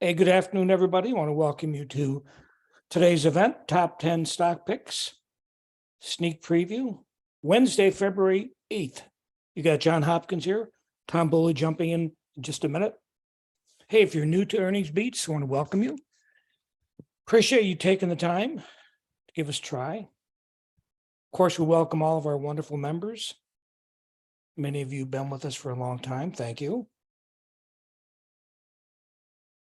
Hey, good afternoon, everybody. I want to welcome you to today's event, Top 10 Stock Picks, Sneak Preview, Wednesday, February 8th. You got John Hopkins here, Tom Bowley jumping in just a minute. Hey, if you're new to Earnings Beats, I want to welcome you. Appreciate you taking the time to give us a try. Of course, we welcome all of our wonderful members. Many of you have been with us for a long time. Thank you.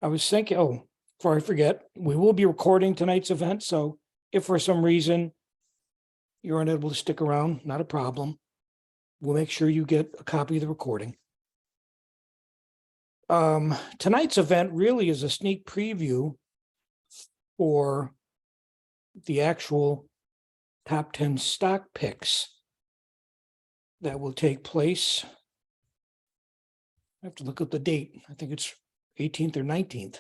I was thinking, before I forget, we will be recording tonight's event. So if for some reason you're unable to stick around, not a problem. We'll make sure you get a copy of the recording. Tonight's event really is a sneak preview for the actual top 10 stock picks that will take place. I have to look up the date. I think it's 18th or 19th.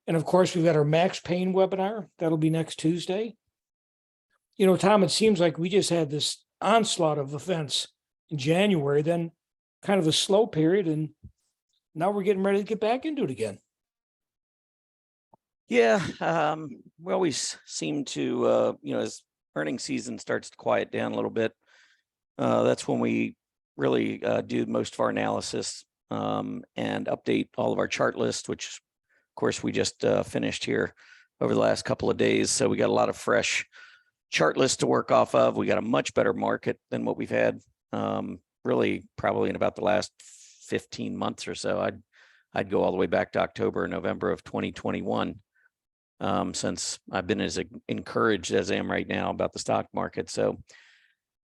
And of course, we've got our Max Payne webinar. That'll be next Tuesday. You know, Tom, it seems like we just had this onslaught of events in January, then kind of a slow period, and now we're getting ready to get back into it again. Yeah, we always seem to, as earnings season starts to quiet down a little bit, that's when we really do most of our analysis and update all of our chart list, which of course we just finished here over the last couple of days. So we got a lot of fresh chart lists to work off of. We got a much better market than what we've had really probably in about the last 15 months or so. I'd go all the way back to October or November of 2021 since I've been as encouraged as I am right now about the stock market. So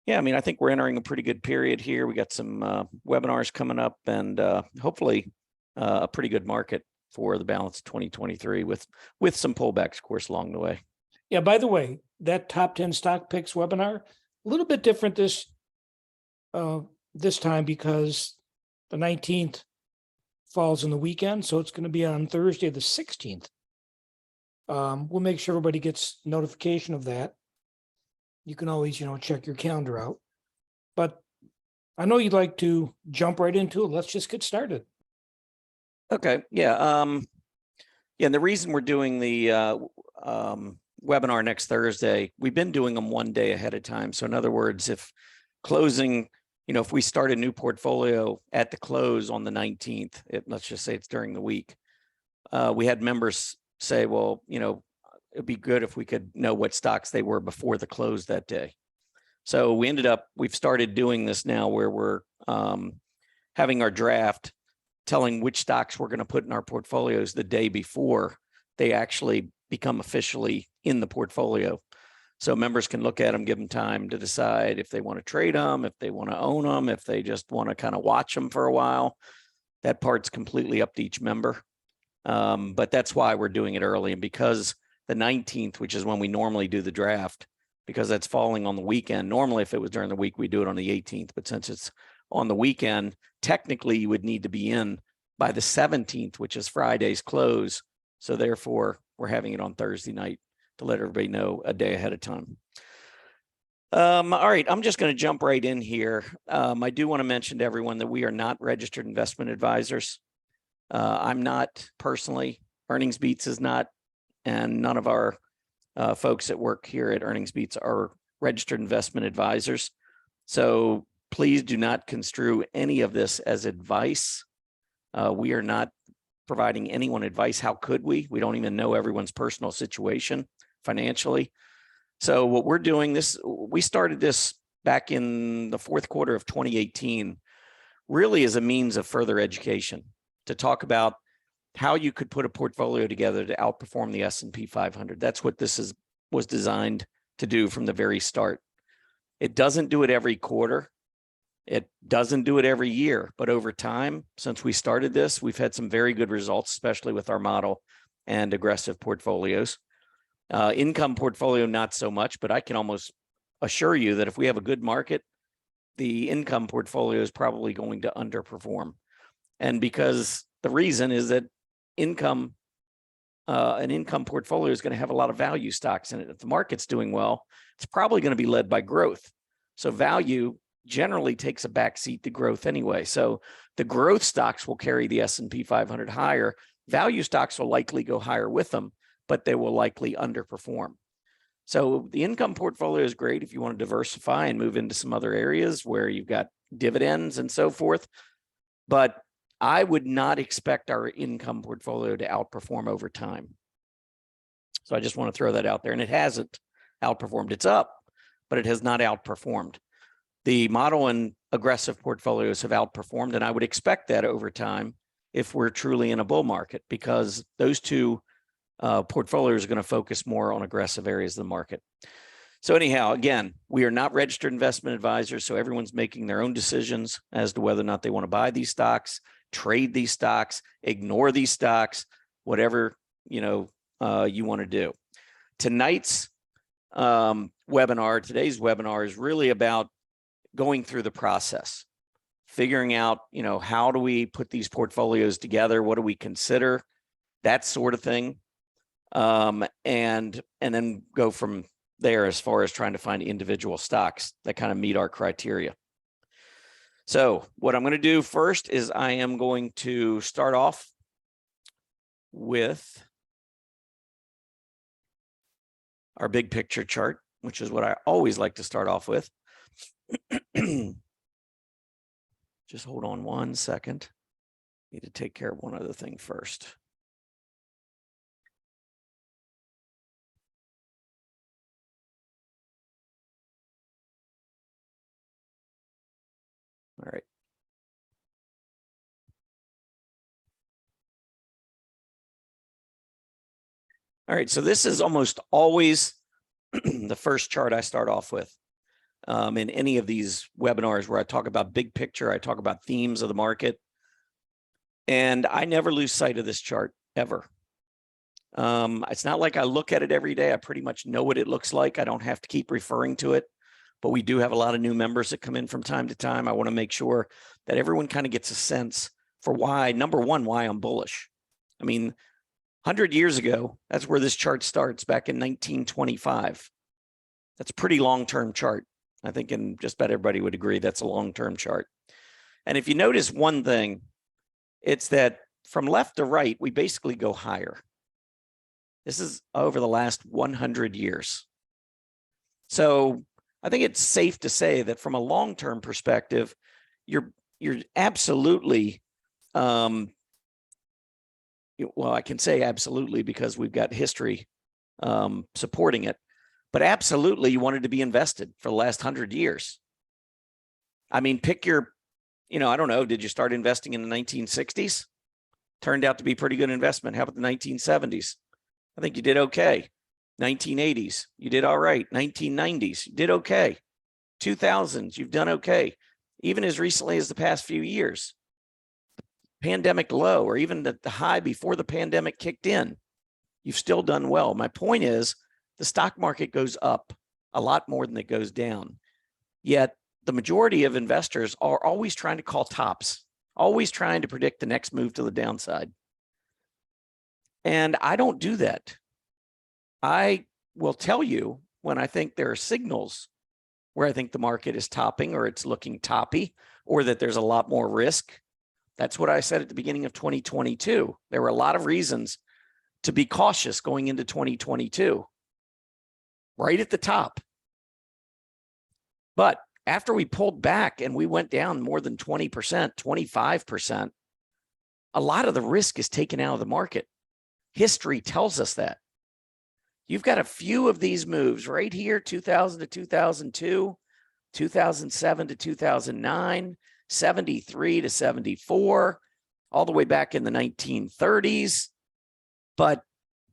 yeah, I mean, I think we're entering a pretty good period here. We got some webinars coming up and hopefully a pretty good market for the balance of 2023 with some pullbacks, of course, along the way. Yeah, by the way, that top 10 stock picks webinar, a little bit different this time because the 19th falls on the weekend. So it's going to be on Thursday, the 16th. We'll make sure everybody gets notification of that. You can always, check your calendar out. But I know you'd like to jump right into it. Let's just get started. Okay. Yeah. And the reason we're doing the webinar next Thursday, we've been doing them one day ahead of time. So in other words, if closing, if we start a new portfolio at the close on the 19th, let's just say it's during the week, we had members say, well, it'd be good if we could know what stocks they were before the close that day. So we've started doing this now where we're having our draft telling which stocks we're going to put in our portfolios the day before they actually become officially in the portfolio. So members can look at them, give them time to decide if they want to trade them, if they want to own them, if they just want to kind of watch them for a while. That part's completely up to each member. But that's why we're doing it early. And because the 19th, which is when we normally do the draft, because that's falling on the weekend. Normally, if it was during the week, we do it on the 18th. But since it's on the weekend, technically you would need to be in by the 17th, which is Friday's close. So therefore, we're having it on Thursday night to let everybody know a day ahead of time. All right, I'm just going to jump right in here. I do want to mention to everyone that we are not registered investment advisors. I'm not personally. Earnings Beats is not. And none of our folks that work here at Earnings Beats are registered investment advisors. So please do not construe any of this as advice. We are not providing anyone advice. How could we? We don't even know everyone's personal situation financially. So what we're doing, we started this back in the fourth quarter of 2018, really as a means of further education to talk about how you could put a portfolio together to outperform the S&P 500. That's what this was designed to do from the very start. It doesn't do it every quarter. It doesn't do it every year, but over time, since we started this, we've had some very good results, especially with our model and aggressive portfolios. Income portfolio, not so much, but I can almost assure you that if we have a good market, the income portfolio is probably going to underperform. And because the reason is that an income portfolio is going to have a lot of value stocks in it. If the market's doing well, it's probably going to be led by growth. So value generally takes a backseat to growth anyway. So the growth stocks will carry the S&P 500 higher. Value stocks will likely go higher with them, but they will likely underperform. So the income portfolio is great if you want to diversify and move into some other areas where you've got dividends and so forth. But I would not expect our income portfolio to outperform over time. So I just want to throw that out there. And it hasn't outperformed. It's up, but it has not outperformed. The model and aggressive portfolios have outperformed, and I would expect that over time if we're truly in a bull market, because those two portfolios are going to focus more on aggressive areas of the market. So anyhow, again, we are not registered investment advisors, so everyone's making their own decisions as to whether or not they want to buy these stocks, trade these stocks, ignore these stocks, whatever you want to do. Today's webinar is really about going through the process, figuring out, how do we put these portfolios together? What do we consider? That sort of thing. And then go from there as far as trying to find individual stocks that kind of meet our criteria. So what I'm going to do first is I am going to start off with our big picture chart, which is what I always like to start off with. Just hold on one second. Need to take care of one other thing first. All right. All right, so this is almost always the first chart I start off with in any of these webinars where I talk about big picture, I talk about themes of the market. And I never lose sight of this chart, ever. It's not like I look at it every day. I pretty much know what it looks like. I don't have to keep referring to it. But we do have a lot of new members that come in from time to time. I want to make sure that everyone kind of gets a sense for why, number one, why I'm bullish. I mean, 100 years ago, that's where this chart starts, back in 1925. That's a pretty long-term chart. I think just about everybody would agree that's a long-term chart. And if you notice one thing, it's that from left to right, we basically go higher. This is over the last 100 years. So I think it's safe to say that from a long-term perspective, you're absolutely, well, I can say absolutely because we've got history supporting it, but absolutely you wanted to be invested for the last 100 years. I mean, pick your, I don't know, did you start investing in the 1960s? Turned out to be pretty good investment. How about the 1970s? I think you did okay. 1980s, you did all right. 1990s, you did okay. 2000s, you've done okay. Even as recently as the past few years. Pandemic low, or even the high before the pandemic kicked in, you've still done well. My point is, the stock market goes up a lot more than it goes down. Yet the majority of investors are always trying to call tops, always trying to predict the next move to the downside. And I don't do that. I will tell you when I think there are signals where I think the market is topping, or it's looking toppy, or that there's a lot more risk. That's what I said at the beginning of 2022. There were a lot of reasons to be cautious going into 2022, right at the top. But after we pulled back and we went down more than 20%, 25%, a lot of the risk is taken out of the market. History tells us that. You've got a few of these moves right here, 2000 to 2002, 2007 to 2009, 73 to 74, all the way back in the 1930s. But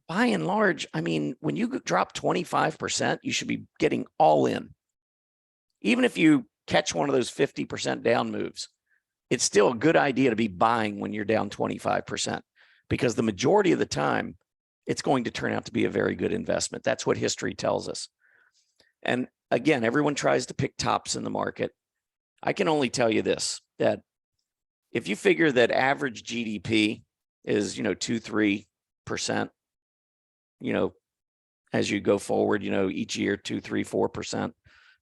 by and large, I mean, when you drop 25%, you should be getting all in. Even if you catch one of those 50% down moves, it's still a good idea to be buying when you're down 25%, because the majority of the time, it's going to turn out to be a very good investment. That's what history tells us. And again, everyone tries to pick tops in the market. I can only tell you this, that if you figure that average GDP is, 2-3%, as you go forward, each year, 2-3-4%,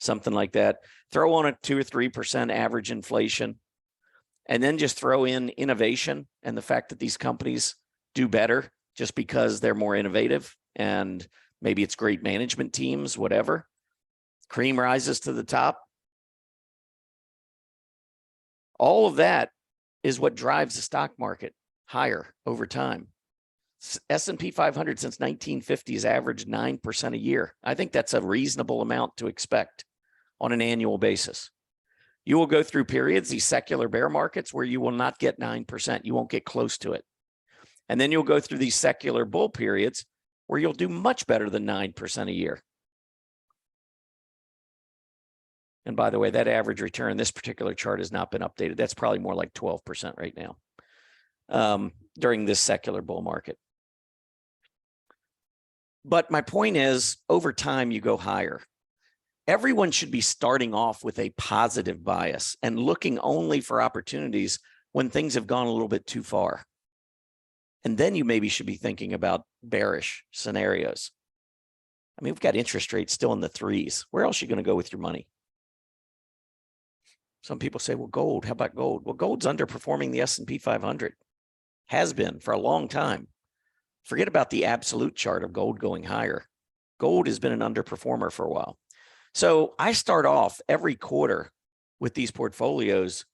something like that, throw on a 2 or 3% average inflation, and then just throw in innovation and the fact that these companies do better just because they're more innovative, and maybe it's great management teams, whatever. Cream rises to the top. All of that is what drives the stock market higher over time. S&P 500 since 1950 has averaged 9% a year. I think that's a reasonable amount to expect on an annual basis. You will go through periods, these secular bear markets, where you will not get 9%. You won't get close to it. And then you'll go through these secular bull periods where you'll do much better than 9% a year. And by the way, that average return, this particular chart has not been updated. That's probably more like 12% right now during this secular bull market. But my point is, over time, you go higher. Everyone should be starting off with a positive bias and looking only for opportunities when things have gone a little bit too far. And then you maybe should be thinking about bearish scenarios. I mean, we've got interest rates still in the 3s. Where else are you going to go with your money? Some people say, well, gold, how about gold? Well, gold's underperforming the S&P 500. Has been for a long time. Forget about the absolute chart of gold going higher. Gold has been an underperformer for a while. So I start off every quarter with these portfolios,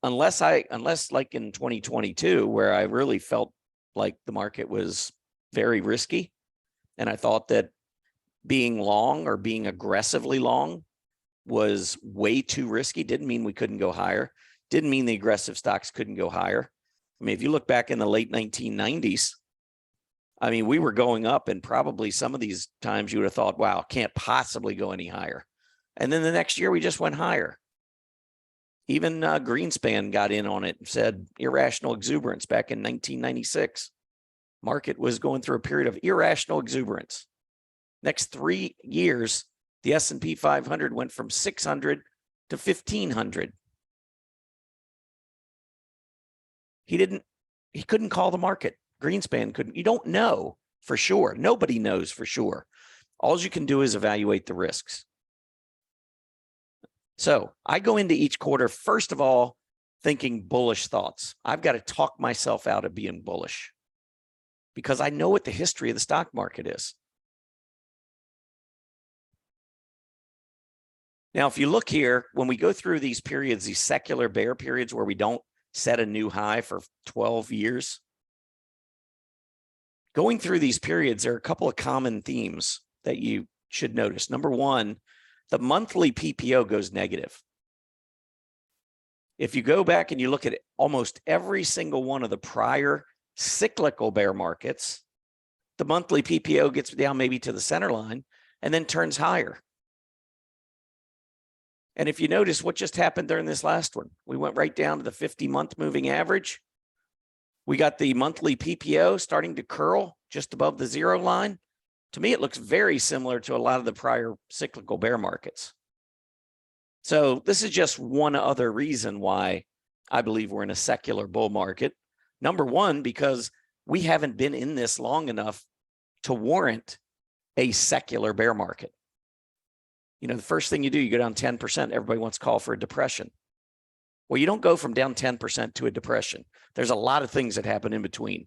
unless like in 2022, where I really felt like the market was very risky. And I thought that being long or being aggressively long was way too risky. Didn't mean we couldn't go higher. Didn't mean the aggressive stocks couldn't go higher. I mean, if you look back in the late 1990s, I mean, we were going up, and probably some of these times you would have thought, wow, can't possibly go any higher. And then the next year we just went higher. Even Greenspan got in on it and said irrational exuberance back in 1996. Market was going through a period of irrational exuberance. Next 3 years, the S&P 500 went from 600 to 1,500. He couldn't call the market. Greenspan couldn't. You don't know for sure. Nobody knows for sure. All you can do is evaluate the risks. So I go into each quarter, first of all, thinking bullish thoughts. I've got to talk myself out of being bullish because I know what the history of the stock market is. Now, if you look here, when we go through these periods, these secular bear periods where we don't set a new high for 12 years, going through these periods, there are a couple of common themes that you should notice. Number one, the monthly PPO goes negative. If you go back and you look at almost every single one of the prior cyclical bear markets, the monthly PPO gets down maybe to the center line and then turns higher. And if you notice what just happened during this last one, we went right down to the 50-month moving average. We got the monthly PPO starting to curl just above the 0 line. To me, it looks very similar to a lot of the prior cyclical bear markets. So this is just one other reason why I believe we're in a secular bull market. Number one, because we haven't been in this long enough to warrant a secular bear market. You know, the first thing you do, you go down 10%, everybody wants to call for a depression. Well, you don't go from down 10% to a depression. There's a lot of things that happen in between.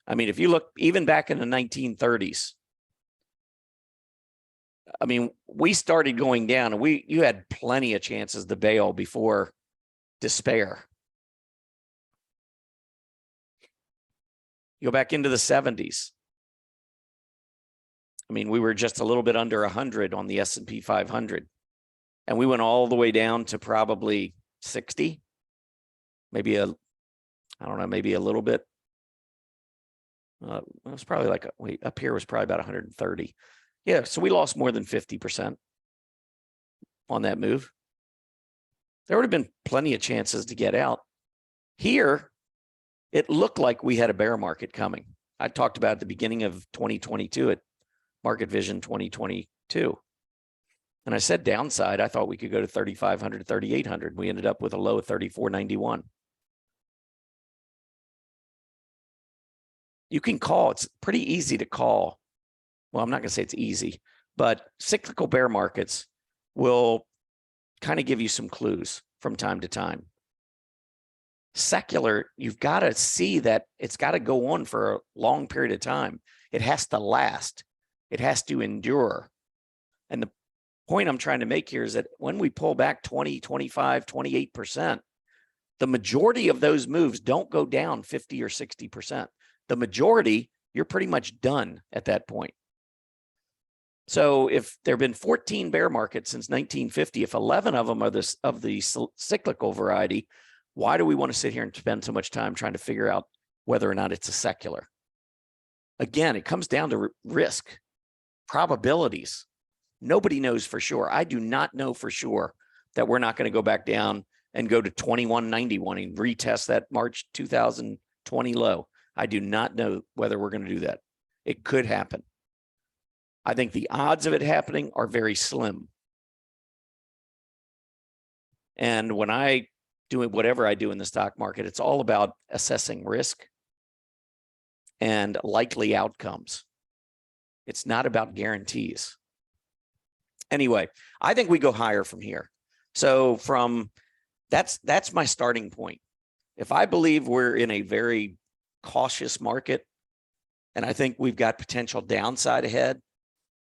I mean, if you look even back in the 1930s, I mean, we started going down and you had plenty of chances to bail before despair. You go back into the 70s. I mean, we were just a little bit under 100 on the S&P 500. And we went all the way down to probably 60, maybe I don't know, maybe a little bit. It was probably like, up here was probably about 130. Yeah, so we lost more than 50% on that move. There would have been plenty of chances to get out. Here, it looked like we had a bear market coming. I talked about at the beginning of 2022 at Market Vision 2022. And I said downside, I thought we could go to 3,500 to 3,800. We ended up with a low of 3,491. You can call. It's pretty easy to call. Well, I'm not going to say it's easy, but cyclical bear markets will kind of give you some clues from time to time. Secular, you've got to see that it's got to go on for a long period of time. It has to last. It has to endure. And the point I'm trying to make here is that when we pull back 20, 25, 28%, the majority of those moves don't go down 50 or 60%. The majority, you're pretty much done at that point. So if there have been 14 bear markets since 1950, if 11 of them are of the cyclical variety, why do we want to sit here and spend so much time trying to figure out whether or not it's a secular? Again, it comes down to risk, probabilities. Nobody knows for sure. I do not know for sure that we're not going to go back down and go to 2191 and retest that March 2020 low. I do not know whether we're going to do that. It could happen. I think the odds of it happening are very slim. And when I do whatever I do in the stock market, it's all about assessing risk and likely outcomes. It's not about guarantees. Anyway, I think we go higher from here. So that's my starting point. If I believe we're in a very cautious market, and I think we've got potential downside ahead,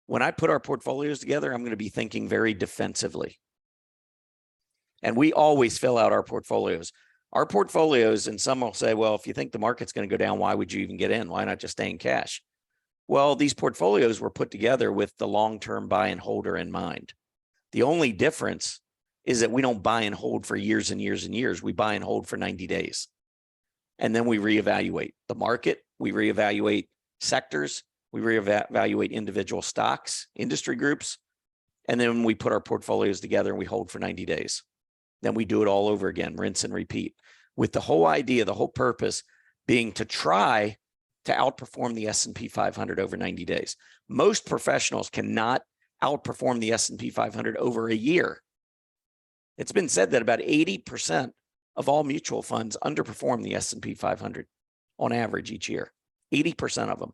when I put our portfolios together, I'm going to be thinking very defensively. And we always fill out our portfolios. Our portfolios, and some will say, well, if you think the market's going to go down, why would you even get in? Why not just stay in cash? Well, these portfolios were put together with the long-term buy and holder in mind. The only difference is that we don't buy and hold for years and years and years. We buy and hold for 90 days. And then we reevaluate the market. We reevaluate sectors. We reevaluate individual stocks, industry groups. And then we put our portfolios together and we hold for 90 days. Then we do it all over again, rinse and repeat, with the whole idea, the whole purpose being to try to outperform the S&P 500 over 90 days. Most professionals cannot outperform the S&P 500 over a year. It's been said that about 80% of all mutual funds underperform the S&P 500 on average each year, 80% of them.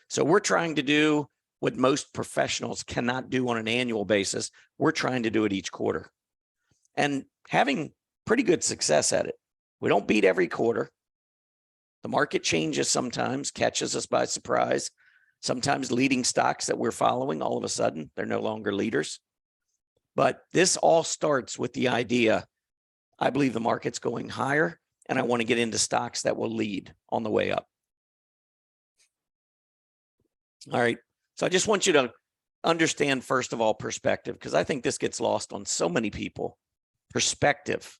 So we're trying to do what most professionals cannot do on an annual basis. We're trying to do it each quarter and having pretty good success at it. We don't beat every quarter. The market changes sometimes, catches us by surprise. Sometimes leading stocks that we're following, all of a sudden, they're no longer leaders. But this all starts with the idea, I believe the market's going higher, and I want to get into stocks that will lead on the way up. All right. So I just want you to understand, first of all, perspective, because I think this gets lost on so many people. Perspective.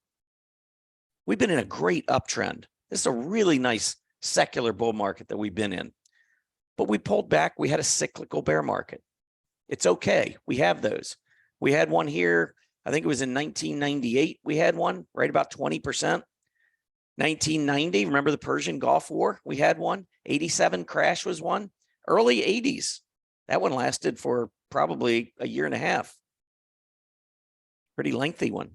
We've been in a great uptrend. This is a really nice secular bull market that we've been in. But we pulled back. We had a cyclical bear market. It's okay. We have those. We had one here. I think it was in 1998. We had one right about 20%. 1990, remember the Persian Gulf War? We had one. 87 crash was one. Early 80s. That one lasted for probably a year and a half. Pretty lengthy one.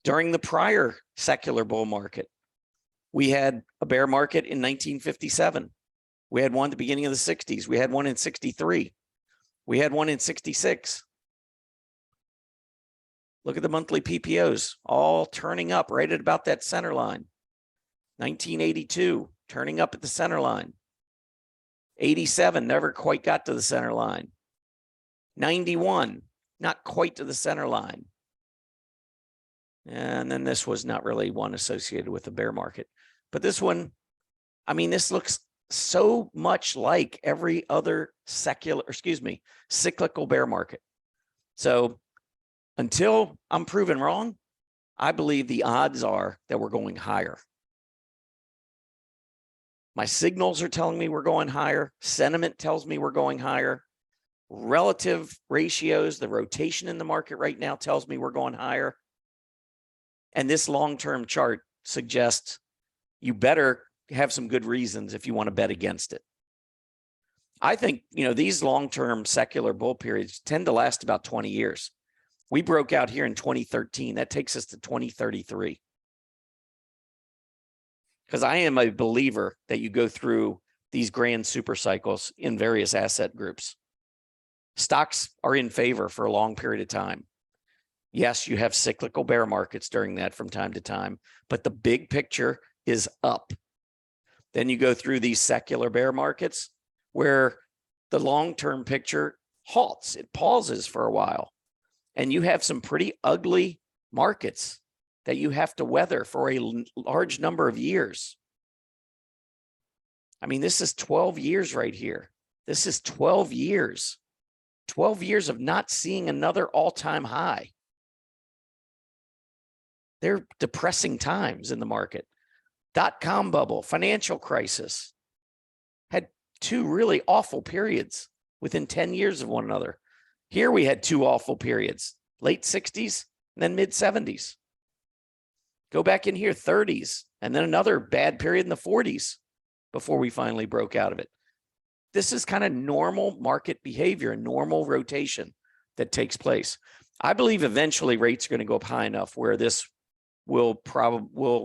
During the prior secular bull market, we had a bear market in 1957. We had one at the beginning of the 60s. We had one in 63. We had one in 66. Look at the monthly PPOs, all turning up right at about that center line. 1982, turning up at the center line. 87, never quite got to the center line. 91, not quite to the center line. And then this was not really one associated with the bear market. But this one, I mean, this looks so much like every other cyclical bear market. So until I'm proven wrong, I believe the odds are that we're going higher. My signals are telling me we're going higher. Sentiment tells me we're going higher. Relative ratios, the rotation in the market right now tells me we're going higher. And this long-term chart suggests you better have some good reasons if you want to bet against it. I think, these long-term secular bull periods tend to last about 20 years. We broke out here in 2013. That takes us to 2033. Because I am a believer that you go through these grand super cycles in various asset groups. Stocks are in favor for a long period of time. Yes, you have cyclical bear markets during that from time to time, but the big picture is up. Then you go through these secular bear markets where the long-term picture halts, it pauses for a while. And you have some pretty ugly markets that you have to weather for a large number of years. I mean, this is 12 years right here. This is 12 years. 12 years of not seeing another all-time high. They're depressing times in the market. Dot-com bubble, financial crisis, had two really awful periods within 10 years of one another. Here we had two awful periods, late 60s and then mid 70s. Go back in here, 30s, and then another bad period in the 40s before we finally broke out of it. This is kind of normal market behavior, normal rotation that takes place. I believe eventually rates are going to go up high enough where this will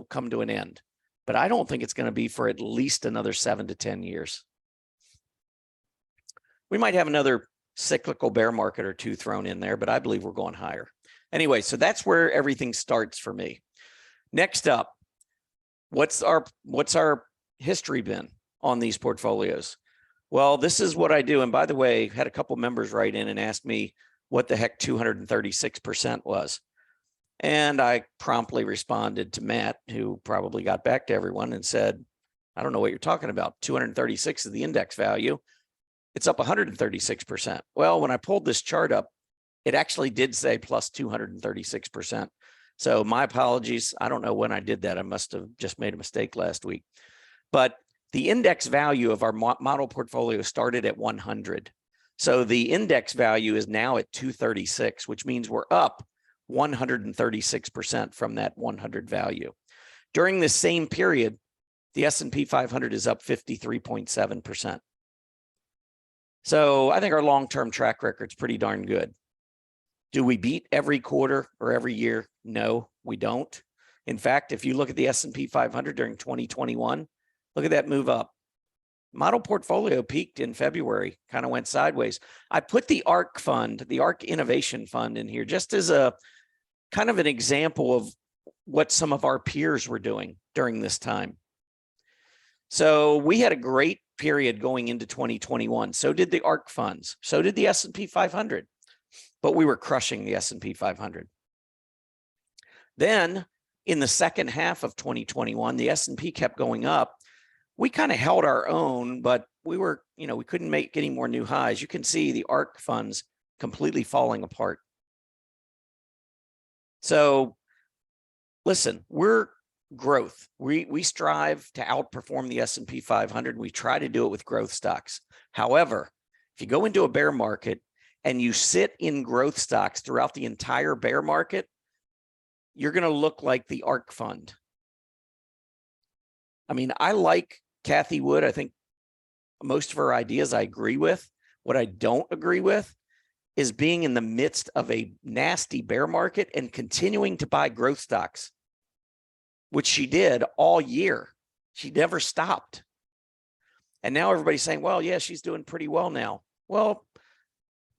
come to an end, but I don't think it's going to be for at least another 7 to 10 years. We might have another cyclical bear market or two thrown in there, but I believe we're going higher. Anyway, so that's where everything starts for me. Next up, what's our history been on these portfolios? Well, this is what I do. And by the way, had a couple members write in and ask me what the heck 236% was. And I promptly responded to Matt, who probably got back to everyone and said, I don't know what you're talking about. 236 is the index value. It's up 136%. Well, when I pulled this chart up, it actually did say plus 236%. So my apologies. I don't know when I did that. I must have just made a mistake last week. But the index value of our model portfolio started at 100. So the index value is now at 236, which means we're up 136% from that 100 value. During this same period, the S&P 500 is up 53.7%. So I think our long-term track record is pretty darn good. Do we beat every quarter or every year? No, we don't. In fact, if you look at the S&P 500 during 2021, look at that move up. Model portfolio peaked in February, kind of went sideways. I put the ARK fund, the ARK Innovation Fund in here just as a kind of an example of what some of our peers were doing during this time. So we had a great period going into 2021. So did the ARK funds. So did the S&P 500. But we were crushing the S&P 500. Then in the second half of 2021, the S&P kept going up. We kind of held our own, but we were, we couldn't make any more new highs. You can see the ARK funds completely falling apart. So listen, we're growth. We strive to outperform the S&P 500. We try to do it with growth stocks. However, if you go into a bear market and you sit in growth stocks throughout the entire bear market, you're going to look like the ARK fund. I mean, I like Kathy Wood. I think most of her ideas I agree with. What I don't agree with is being in the midst of a nasty bear market and continuing to buy growth stocks, which she did all year. She never stopped. And now everybody's saying, well, yeah, she's doing pretty well now. Well,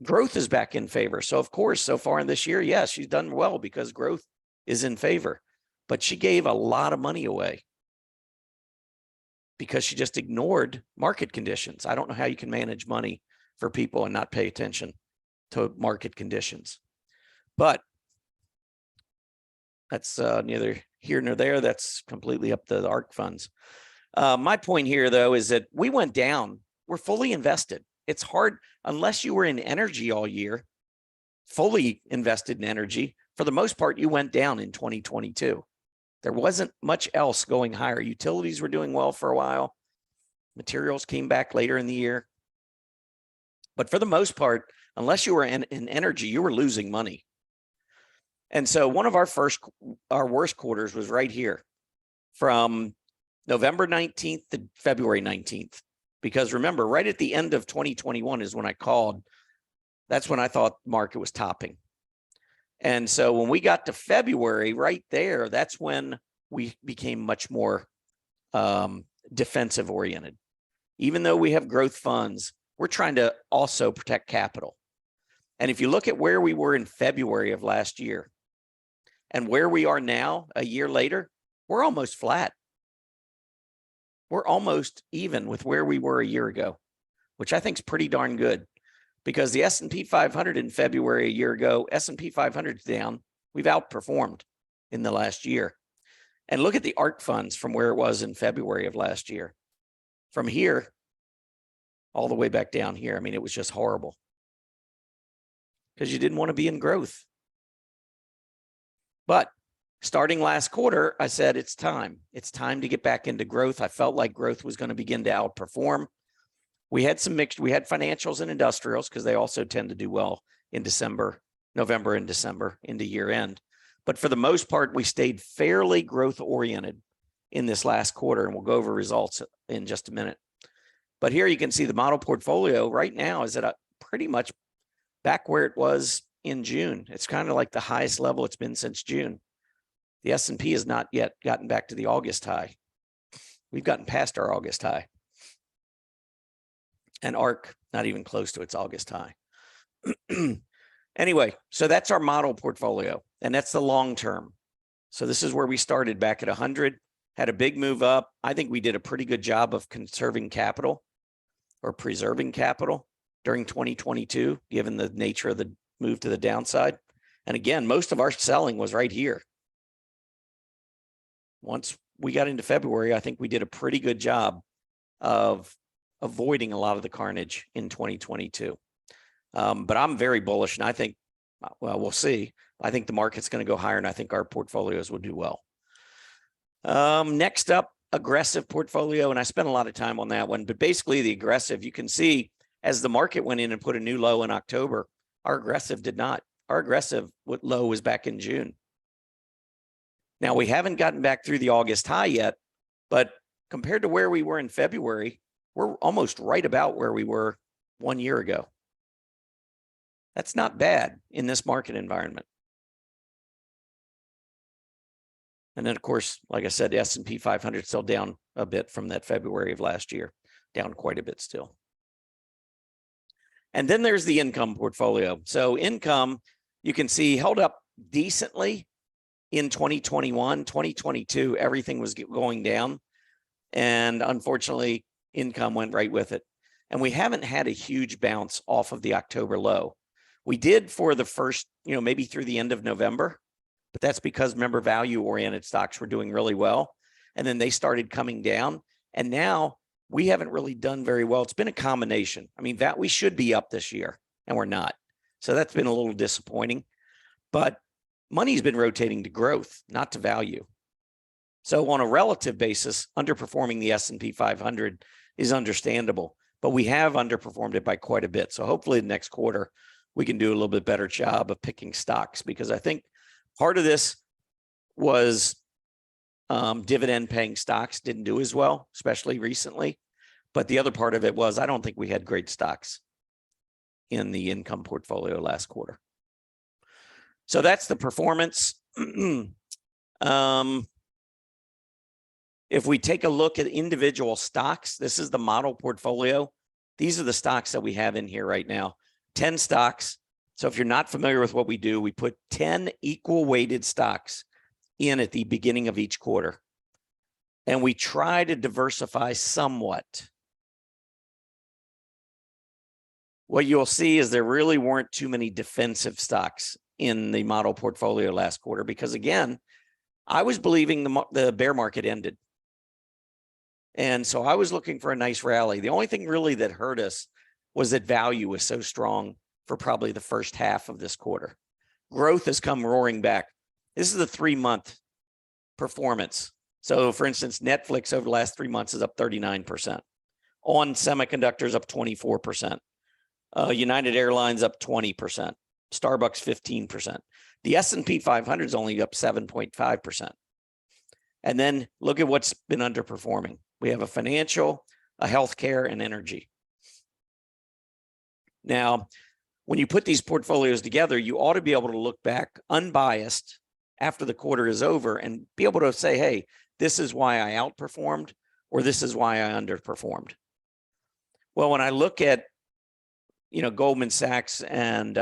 growth is back in favor. So of course, so far in this year, yes, she's done well because growth is in favor. But she gave a lot of money away because she just ignored market conditions. I don't know how you can manage money for people and not pay attention to market conditions. But that's neither here nor there. That's completely up to the ARK funds. My point here, though, is that we went down. We're fully invested. It's hard unless you were in energy all year, fully invested in energy. For the most part, you went down in 2022. There wasn't much else going higher. Utilities were doing well for a while. Materials came back later in the year. But for the most part, unless you were in energy, you were losing money. And so one of our worst quarters was right here from November 19th to February 19th. Because remember, right at the end of 2021 is when I called. That's when I thought the market was topping. And so when we got to February, right there, that's when we became much more defensive oriented. Even though we have growth funds, we're trying to also protect capital. And if you look at where we were in February of last year, And where we are now, a year later, we're almost flat. We're almost even with where we were a year ago, which I think is pretty darn good, because the S&P 500 in February a year ago, S&P 500 is down. We've outperformed in the last year. And look at the ARK funds from where it was in February of last year. From here, all the way back down here. I mean, it was just horrible because you didn't want to be in growth. But starting last quarter, I said, it's time. It's time to get back into growth. I felt like growth was going to begin to outperform. We had some mixed, we had financials and industrials because they also tend to do well in December, November and December into year end. But for the most part, we stayed fairly growth oriented in this last quarter, and we'll go over results in just a minute. But here you can see the model portfolio right now is at a pretty much back where it was in June. It's kind of like the highest level it's been since June. The S&P has not yet gotten back to the August high. We've gotten past our August high. And ARK, not even close to its August high. Anyway, so that's our model portfolio, and that's the long term. So this is where we started back at 100, had a big move up. I think we did a pretty good job of conserving capital or preserving capital during 2022, given the nature of the move to the downside. And again, most of our selling was right here. Once we got into February, I think we did a pretty good job of avoiding a lot of the carnage in 2022. But I'm very bullish, and I think, well, we'll see. I think the market's going to go higher, and I think our portfolios will do well. Next up, aggressive portfolio, and I spent a lot of time on that one. But basically, the aggressive, you can see as the market went in and put a new low in October, our aggressive did not. Our aggressive low was back in June. Now, we haven't gotten back through the August high yet, but compared to where we were in February, we're almost right about where we were 1 year ago. That's not bad in this market environment. And then, of course, like I said, the S&P 500 still down a bit from that February of last year, down quite a bit still. And then there's the income portfolio. So income, you can see, held up decently in 2021, 2022, everything was going down. And unfortunately, income went right with it. And we haven't had a huge bounce off of the October low. We did for the first, maybe through the end of November, but that's because, remember, value-oriented stocks were doing really well. And then they started coming down. And now we haven't really done very well. It's been a combination. I mean, that we should be up this year, and we're not. So that's been a little disappointing. But money's been rotating to growth, not to value. So on a relative basis, underperforming the S&P 500 is understandable, but we have underperformed it by quite a bit. So hopefully the next quarter, we can do a little bit better job of picking stocks, because I think part of this was dividend paying stocks didn't do as well, especially recently. But the other part of it was, I don't think we had great stocks in the income portfolio last quarter. So that's the performance. If we take a look at individual stocks, this is the model portfolio. These are the stocks that we have in here right now. 10 stocks. So if you're not familiar with what we do, we put 10 equal weighted stocks in at the beginning of each quarter. And we try to diversify somewhat. What you'll see is there really weren't too many defensive stocks in the model portfolio last quarter, because again, I was believing the bear market ended. And so I was looking for a nice rally. The only thing really that hurt us was that value was so strong for probably the first half of this quarter. Growth has come roaring back. This is the 3-month performance. So for instance, Netflix over the last 3 months is up 39%. On semiconductors up 24%. United Airlines up 20%. Starbucks 15%. The S&P 500 is only up 7.5%. And then look at what's been underperforming. We have a financial, a healthcare, and energy. Now, when you put these portfolios together, you ought to be able to look back unbiased after the quarter is over and be able to say, hey, this is why I outperformed, or this is why I underperformed. Well, when I look at, Goldman Sachs and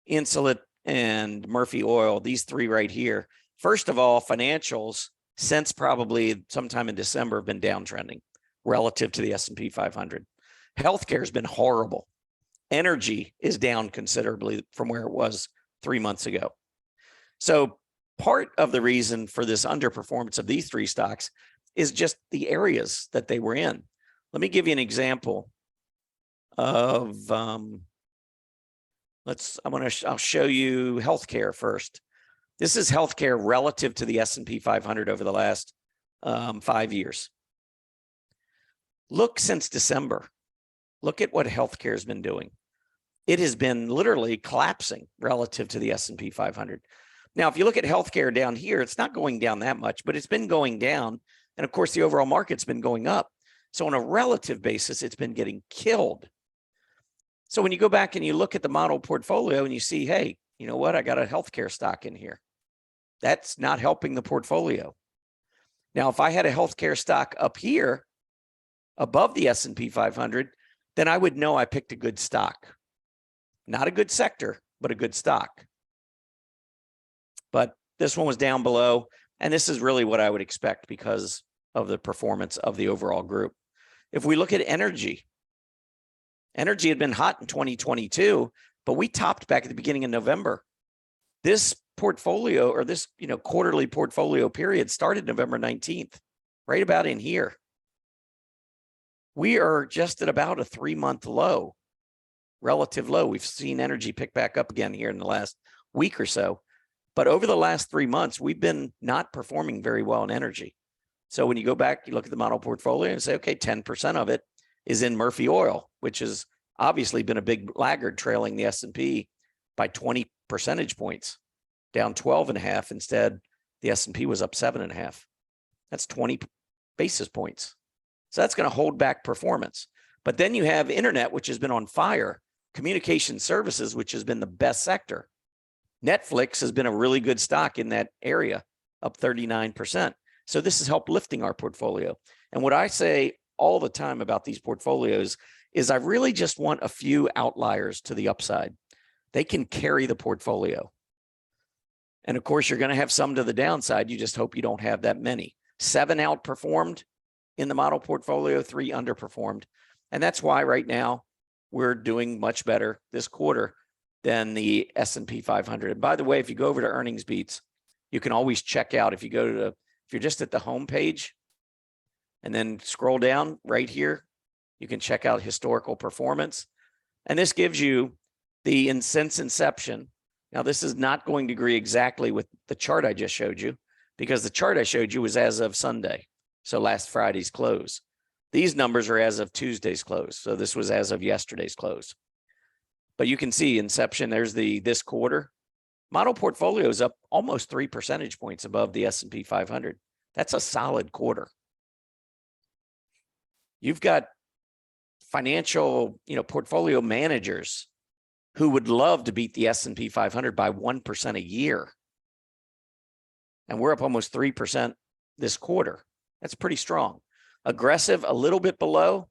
Insulet and Murphy Oil, these three right here. First of all, financials since probably sometime in December have been downtrending relative to the S&P 500. Healthcare has been horrible. Energy is down considerably from where it was 3 months ago. So part of the reason for this underperformance of these three stocks is just the areas that they were in. Let me give you an example of, I'll show you healthcare first. This is healthcare relative to the S&P 500 over the last 5 years. Look since December. Look at what healthcare has been doing. It has been literally collapsing relative to the S&P 500. Now, if you look at healthcare down here, it's not going down that much, but it's been going down. And of course, the overall market's been going up. So on a relative basis, it's been getting killed. So when you go back and you look at the model portfolio and you see, hey, you know what? I got a healthcare stock in here. That's not helping the portfolio. Now, if I had a healthcare stock up here above the S&P 500, then I would know I picked a good stock. Not a good sector, but a good stock. But this one was down below, and this is really what I would expect because of the performance of the overall group. If we look at energy, energy had been hot in 2022, but we topped back at the beginning of November. This portfolio, or this quarterly portfolio period, started November 19th, right about in here. We are just at about a 3-month low, relative low. We've seen energy pick back up again here in the last week or so. But over the last 3 months, we've been not performing very well in energy. So when you go back, you look at the model portfolio and say, okay, 10% of it is in Murphy Oil, which has obviously been a big laggard, trailing the S&P by 20 percentage points, down 12.5. Instead, the S&P was up 7.5. That's 20 basis points. So that's going to hold back performance. But then you have internet, which has been on fire, communication services, which has been the best sector. Netflix has been a really good stock in that area, up 39%. So this has helped lifting our portfolio. And what I say all the time about these portfolios is I really just want a few outliers to the upside. They can carry the portfolio. And of course, you're going to have some to the downside. You just hope you don't have that many. 7 outperformed in the model portfolio, 3 underperformed. And that's why right now we're doing much better this quarter than the S&P 500. And by the way, if you go over to earnings beats, you can always check out, if you're just at the home page and then scroll down right here, you can check out historical performance. And this gives you the since inception. Now, this is not going to agree exactly with the chart I just showed you, because the chart I showed you was as of Sunday. So last Friday's close. These numbers are as of Tuesday's close. So this was as of yesterday's close. But you can see inception, there's this quarter. Model portfolio is up almost 3 percentage points above the S&P 500. That's a solid quarter. You've got financial, portfolio managers who would love to beat the S&P 500 by 1% a year. And we're up almost 3% this quarter. That's pretty strong. Aggressive, a little bit below.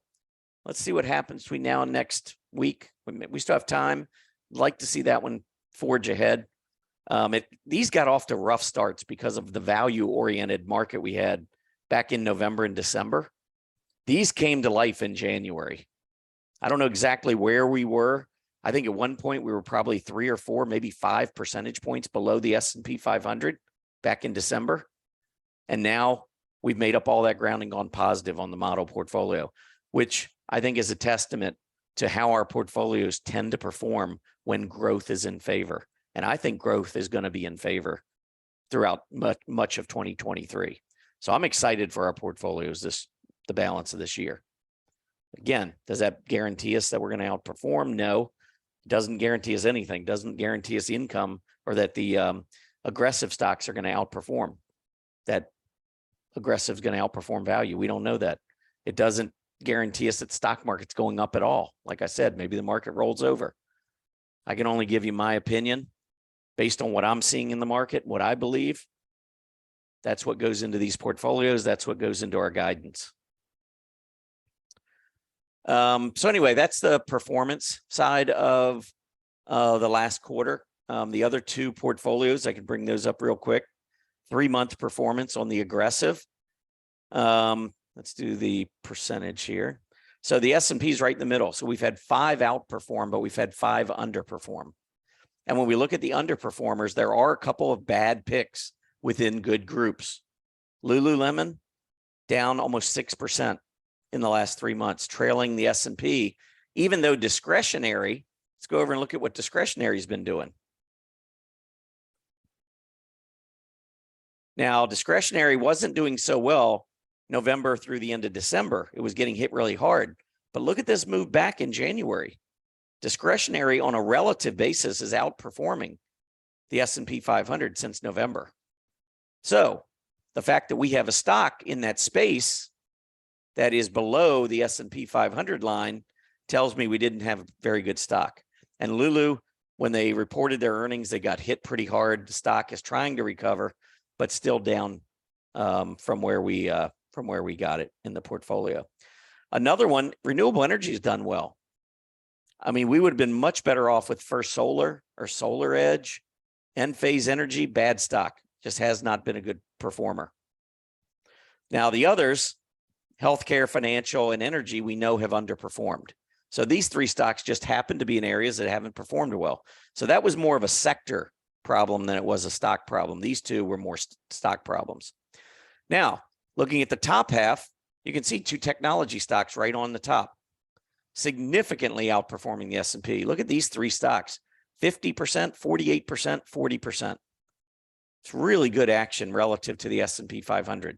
Let's see what happens between now and next week. We still have time. I'd like to see that one forge ahead. These got off to rough starts because of the value-oriented market we had back in November and December. These came to life in January. I don't know exactly where we were. I think at one point we were probably 3 or 4, maybe 5 percentage points below the S&P 500 back in December. And now we've made up all that ground and gone positive on the model portfolio, which I think is a testament to how our portfolios tend to perform when growth is in favor. And I think growth is going to be in favor throughout much of 2023. So I'm excited for our portfolios the balance of this year. Again, does that guarantee us that we're going to outperform? No, it doesn't guarantee us anything. Doesn't guarantee us income or that the aggressive stocks are going to outperform. That aggressive is going to outperform value. We don't know that. It doesn't guarantee us that the stock market's going up at all. Like I said, maybe the market rolls over. I can only give you my opinion based on what I'm seeing in the market, what I believe. That's what goes into these portfolios. That's what goes into our guidance. So anyway, that's the performance side of the last quarter. the other two portfolios, I can bring those up real quick. 3-month performance on the aggressive. Let's do the percentage here. So the S&P is right in the middle. So we've had 5 outperform, but we've had 5 underperform. And when we look at the underperformers, there are a couple of bad picks within good groups. Lululemon down almost 6% in the last 3 months, trailing the S&P, even though discretionary, let's go over and look at what discretionary has been doing. Now, discretionary wasn't doing so well November through the end of December. It was getting hit really hard. But look at this move back in January. Discretionary on a relative basis is outperforming the S&P 500 since November. So the fact that we have a stock in that space that is below the S&P 500 line tells me we didn't have a very good stock. And Lulu, when they reported their earnings, they got hit pretty hard. The stock is trying to recover, but still down from where we got it in the portfolio. Another one, renewable energy has done well. I mean, we would have been much better off with First Solar or Solar Edge. Enphase Energy, bad stock, just has not been a good performer. Now the others, healthcare, financial, and energy, we know have underperformed. So these 3 stocks just happen to be in areas that haven't performed well. So that was more of a sector problem than it was a stock problem. These 2 were more stock problems. Now, looking at the top half, you can see 2 technology stocks right on the top, significantly outperforming the S&P. Look at these 3 stocks, 50%, 48%, 40%. It's really good action relative to the S&P 500.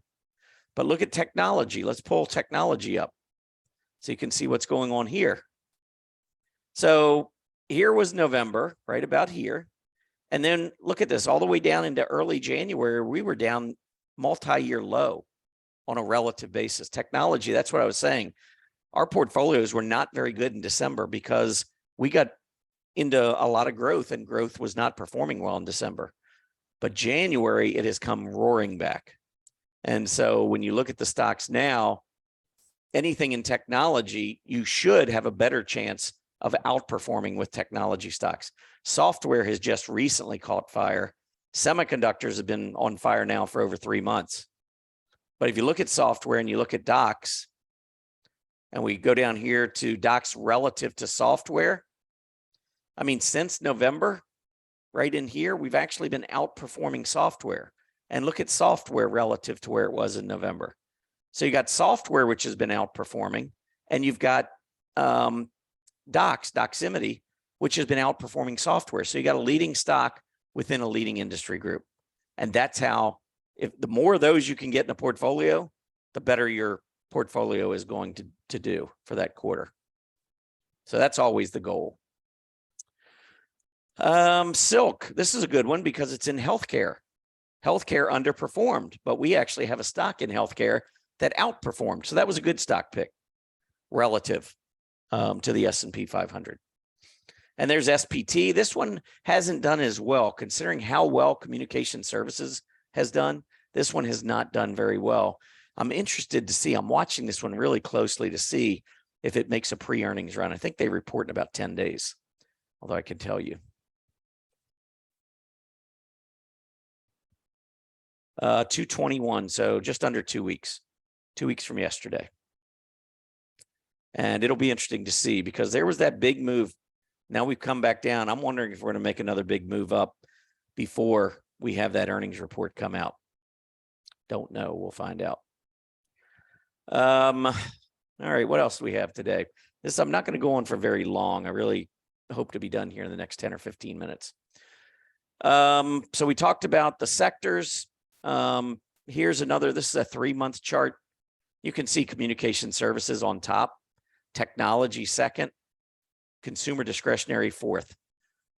But look at technology. Let's pull technology up so you can see what's going on here. So here was November, right about here. And then look at this, all the way down into early January, we were down multi-year low on a relative basis. Technology, that's what I was saying. Our portfolios were not very good in December because we got into a lot of growth and growth was not performing well in December. But January, it has come roaring back. And so when you look at the stocks now, anything in technology, you should have a better chance of outperforming with technology stocks. Software has just recently caught fire. Semiconductors have been on fire now for over 3 months. But if you look at software and you look at docs, and we go down here to docs relative to software, I mean, since November, right in here, we've actually been outperforming software. And look at software relative to where it was in November. So you got software, which has been outperforming, and you've got Doximity, which has been outperforming software. So you got a leading stock within a leading industry group. And that's how, if the more of those you can get in a portfolio, the better your portfolio is going to do for that quarter. So that's always the goal. Silk, this is a good one because it's in healthcare. Healthcare underperformed, but we actually have a stock in healthcare that outperformed. So that was a good stock pick relative to the S&P 500. And there's SPT. This one hasn't done as well, considering how well communication services has done. This one has not done very well. I'm interested to see, I'm watching this one really closely to see if it makes a pre-earnings run. I think they report in about 10 days, although I can tell you. 221, so just under 2 weeks. 2 weeks from yesterday. And it'll be interesting to see because there was that big move. Now we've come back down. I'm wondering if we're going to make another big move up before we have that earnings report come out. Don't know. We'll find out. All right. What else do we have today? I'm not going to go on for very long. I really hope to be done here in the next 10 or 15 minutes. So we talked about the sectors. Here's another, this is a 3-month chart. You can see communication services on top, technology second, consumer discretionary fourth.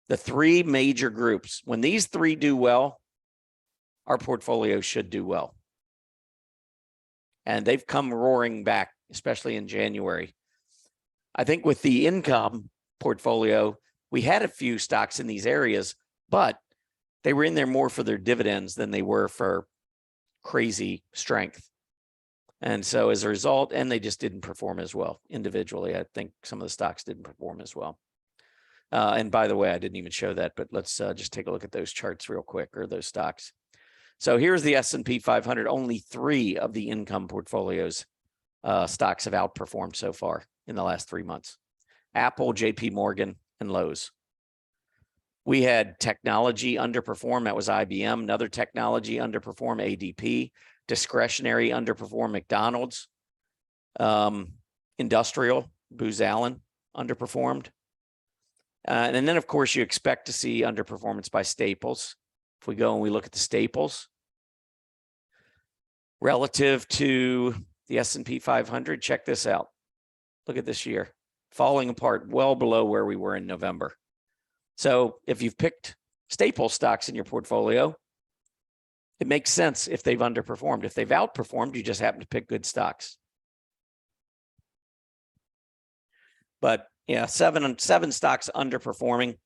The 3 major groups, when these 3 do well, our portfolio should do well. And they've come roaring back, especially in January. I think with the income portfolio, we had a few stocks in these areas, but they were in there more for their dividends than they were for crazy strength. And so as a result, and they just didn't perform as well individually. I think some of the stocks didn't perform as well. And by the way, I didn't even show that, but let's just take a look at those charts real quick, or those stocks. So here's the S&P 500. Only 3 of the income portfolios stocks have outperformed so far in the last 3 months. Apple, JP Morgan, and Lowe's. We had technology underperform. That was IBM. Another technology underperform, ADP. Discretionary underperform, McDonald's. Industrial, Booz Allen, underperformed. And then, of course, you expect to see underperformance by staples. If we go and we look at the staples relative to the S&P 500, check this out. Look at this year, falling apart well below where we were in November. So if you've picked staple stocks in your portfolio, it makes sense if they've underperformed. If they've outperformed, you just happen to pick good stocks. But yeah, seven stocks underperforming,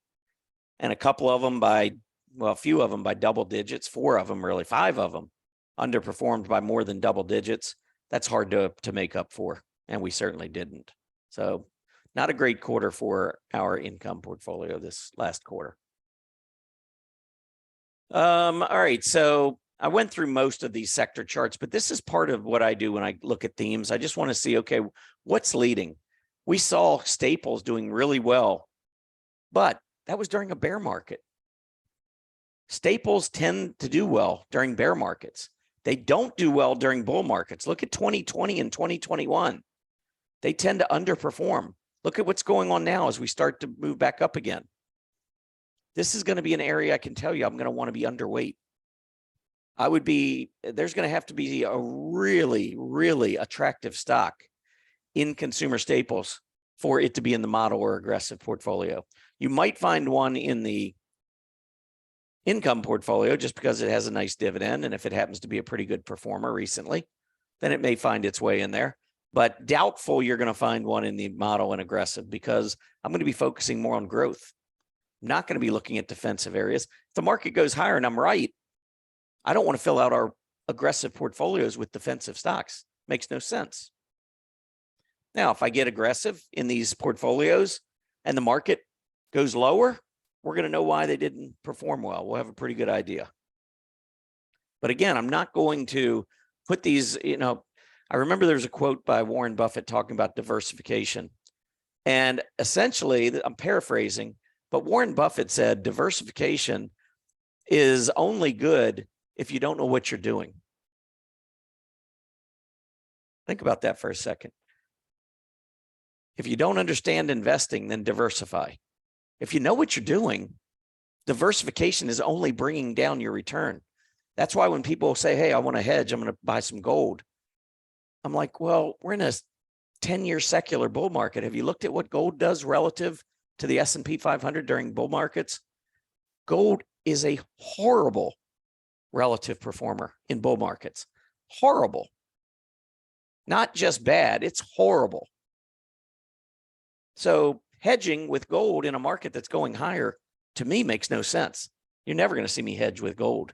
and a couple of them by, well, a few of them by double digits, 4 of them, really 5 of them underperformed by more than double digits. That's hard to make up for, and we certainly didn't. So not a great quarter for our income portfolio this last quarter. All right, so I went through most of these sector charts, but this is part of what I do when I look at themes. I just want to see, okay, what's leading? We saw staples doing really well, but that was during a bear market. Staples tend to do well during bear markets. They don't do well during bull markets. Look at 2020 and 2021. They tend to underperform. Look at what's going on now as we start to move back up again. This is going to be an area I can tell you I'm going to want to be underweight. There's going to have to be a really, really attractive stock in consumer staples for it to be in the model or aggressive portfolio. You might find one in the income portfolio just because it has a nice dividend, and if it happens to be a pretty good performer recently, then it may find its way in there. But doubtful you're going to find one in the model and aggressive, because I'm going to be focusing more on growth. I'm not going to be looking at defensive areas. If the market goes higher and I'm right, I don't want to fill out our aggressive portfolios with defensive stocks. Makes no sense. Now, if I get aggressive in these portfolios and the market goes lower, we're going to know why they didn't perform well. We'll have a pretty good idea. But again, I'm not going to put these, I remember there's a quote by Warren Buffett talking about diversification. And essentially, I'm paraphrasing, but Warren Buffett said diversification is only good if you don't know what you're doing. Think about that for a second. If you don't understand investing, then diversify. If you know what you're doing, diversification is only bringing down your return. That's why when people say, hey, I want to hedge, I'm going to buy some gold. I'm like, well, we're in a 10-year secular bull market. Have you looked at what gold does relative to the S&P 500 during bull markets? Gold is a horrible relative performer in bull markets. Horrible. Not just bad, it's horrible. So hedging with gold in a market that's going higher, to me, makes no sense. You're never going to see me hedge with gold.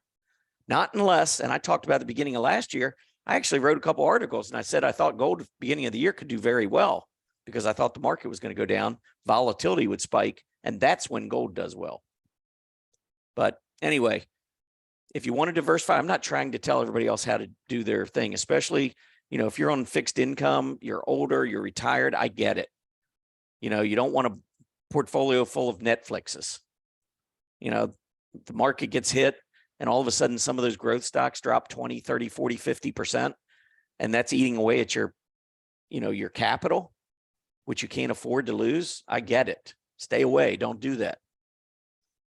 Not unless, and I talked about at the beginning of last year, I actually wrote a couple articles and I said I thought gold at the beginning of the year could do very well because I thought the market was going to go down, volatility would spike, and that's when gold does well. But anyway, if you want to diversify, I'm not trying to tell everybody else how to do their thing, especially, if you're on fixed income, you're older, you're retired, I get it. You don't want a portfolio full of Netflixes. The market gets hit and all of a sudden some of those growth stocks drop 20, 30, 40, 50%. And that's eating away at your capital, which you can't afford to lose. I get it. Stay away. Don't do that.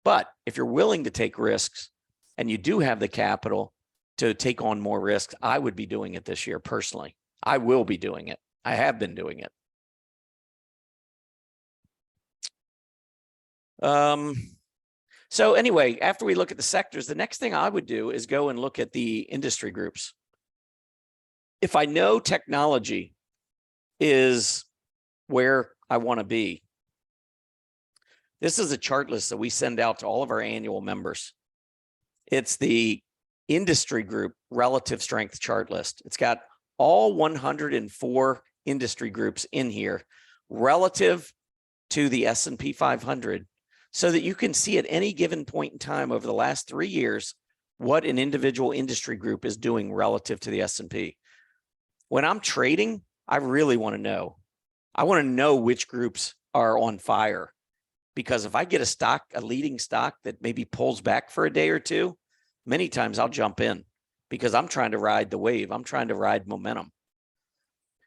But if you're willing to take risks and you do have the capital to take on more risks, I would be doing it this year personally. I will be doing it. I have been doing it. So anyway, after we look at the sectors, the next thing I would do is go and look at the industry groups. If I know technology is where I want to be, this is a chart list that we send out to all of our annual members. It's the industry group relative strength chart list. It's got all 104 industry groups in here relative to the S&P 500 so that you can see at any given point in time over the last 3 years what an individual industry group is doing relative to the S&P. When I'm trading, I really want to know. I want to know which groups are on fire, because if I get a leading stock that maybe pulls back for a day or two, many times I'll jump in because I'm trying to ride the wave. I'm trying to ride momentum.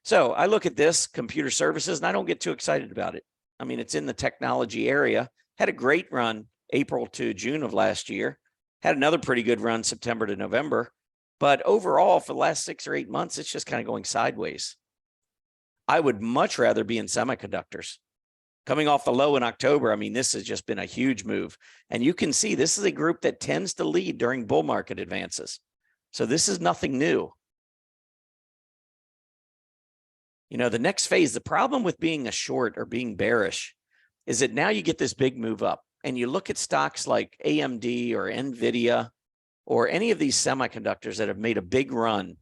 So I look at this computer services and I don't get too excited about it. I mean, it's in the technology area, had a great run April to June of last year, had another pretty good run September to November, but overall for the last 6 or 8 months, it's just kind of going sideways. I would much rather be in semiconductors. Coming off the low in October, I mean, this has just been a huge move. And you can see this is a group that tends to lead during bull market advances. So this is nothing new. You know, the next phase, the problem with being a short or being bearish is that now you get this big move up and you look at stocks like AMD or NVIDIA or any of these semiconductors that have made a big run.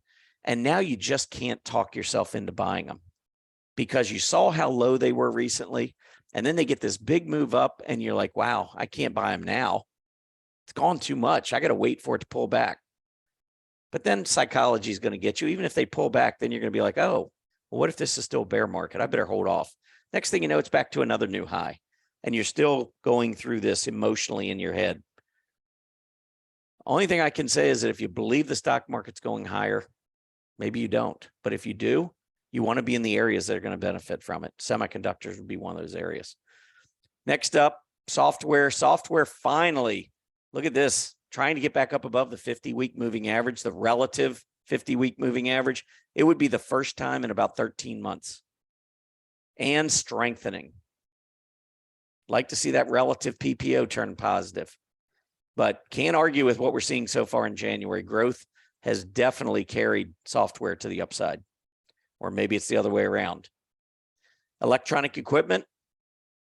And now you just can't talk yourself into buying them because you saw how low they were recently. And then they get this big move up and you're like, wow, I can't buy them now. It's gone too much. I got to wait for it to pull back. But then psychology is going to get you. Even if they pull back, then you're going to be like, oh, well, what if this is still a bear market? I better hold off. Next thing you know, it's back to another new high. And you're still going through this emotionally in your head. Only thing I can say is that if you believe the stock market's going higher, maybe you don't. But if you do, you want to be in the areas that are going to benefit from it. Semiconductors would be one of those areas. Next up, software. Software finally, look at this, trying to get back up above the 50-week moving average, the relative 50-week moving average. It would be the first time in about 13 months. And strengthening. Like to see that relative PPO turn positive. But can't argue with what we're seeing so far in January. Growth has definitely carried software to the upside. Or maybe it's the other way around. Electronic equipment,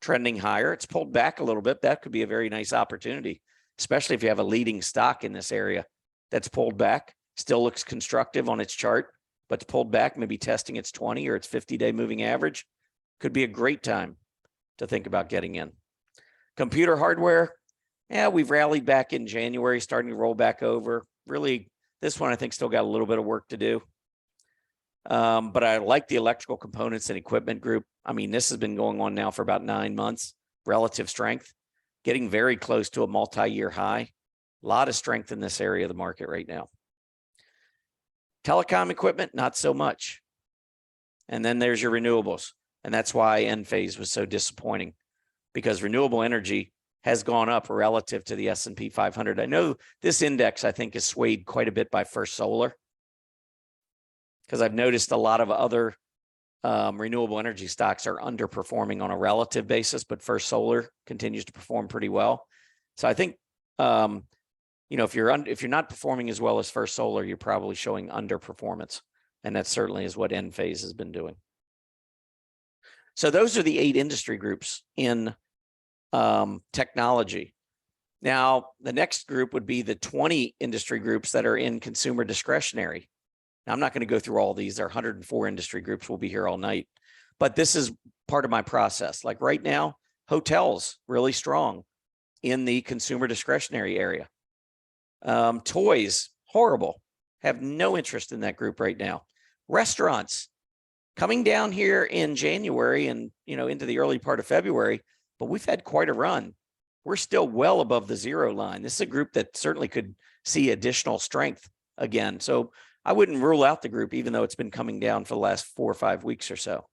trending higher. It's pulled back a little bit. That could be a very nice opportunity, especially if you have a leading stock in this area that's pulled back. Still looks constructive on its chart, but it's pulled back, maybe testing its 20 or its 50-day moving average. Could be a great time to think about getting in. Computer hardware, yeah, we've rallied back in January, starting to roll back over. Really, this one I think still got a little bit of work to do. But I like the electrical components and equipment group. I mean, this has been going on now for about 9 months, relative strength, getting very close to a multi-year high. A lot of strength in this area of the market right now. Telecom equipment, not so much. And then there's your renewables. And that's why end phase was so disappointing, because renewable energy has gone up relative to the S&P 500. I know this index, I think, is swayed quite a bit by First Solar, because I've noticed a lot of other renewable energy stocks are underperforming on a relative basis, but First Solar continues to perform pretty well. So I think, you know, if you're not performing as well as First Solar, you're probably showing underperformance, and that certainly is what end phase has been doing. So those are the 8 industry groups in technology. Now, the next group would be the 20 industry groups that are in consumer discretionary. Now, I'm not going to go through all these. There are 104 industry groups. We'll be here all night. But this is part of my process. Like right now, hotels, really strong in the consumer discretionary area. Toys, horrible. Have no interest in that group right now. Restaurants, coming down here in January and, you know, into the early part of February, but we've had quite a run. We're still well above the zero line. This is a group that certainly could see additional strength again. So I wouldn't rule out the group, even though it's been coming down for the last 4 or 5 weeks or so.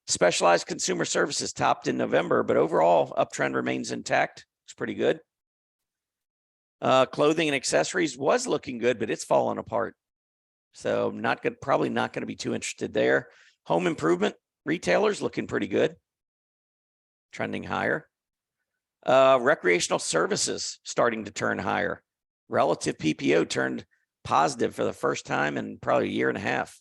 Specialized consumer services topped in November, but overall uptrend remains intact. It's pretty good. Clothing and accessories was looking good, but it's fallen apart. So probably not going to be too interested there. Home improvement retailers looking pretty good, trending higher. Recreational services starting to turn higher. Relative PPO turned positive for the first time in probably 1.5 years.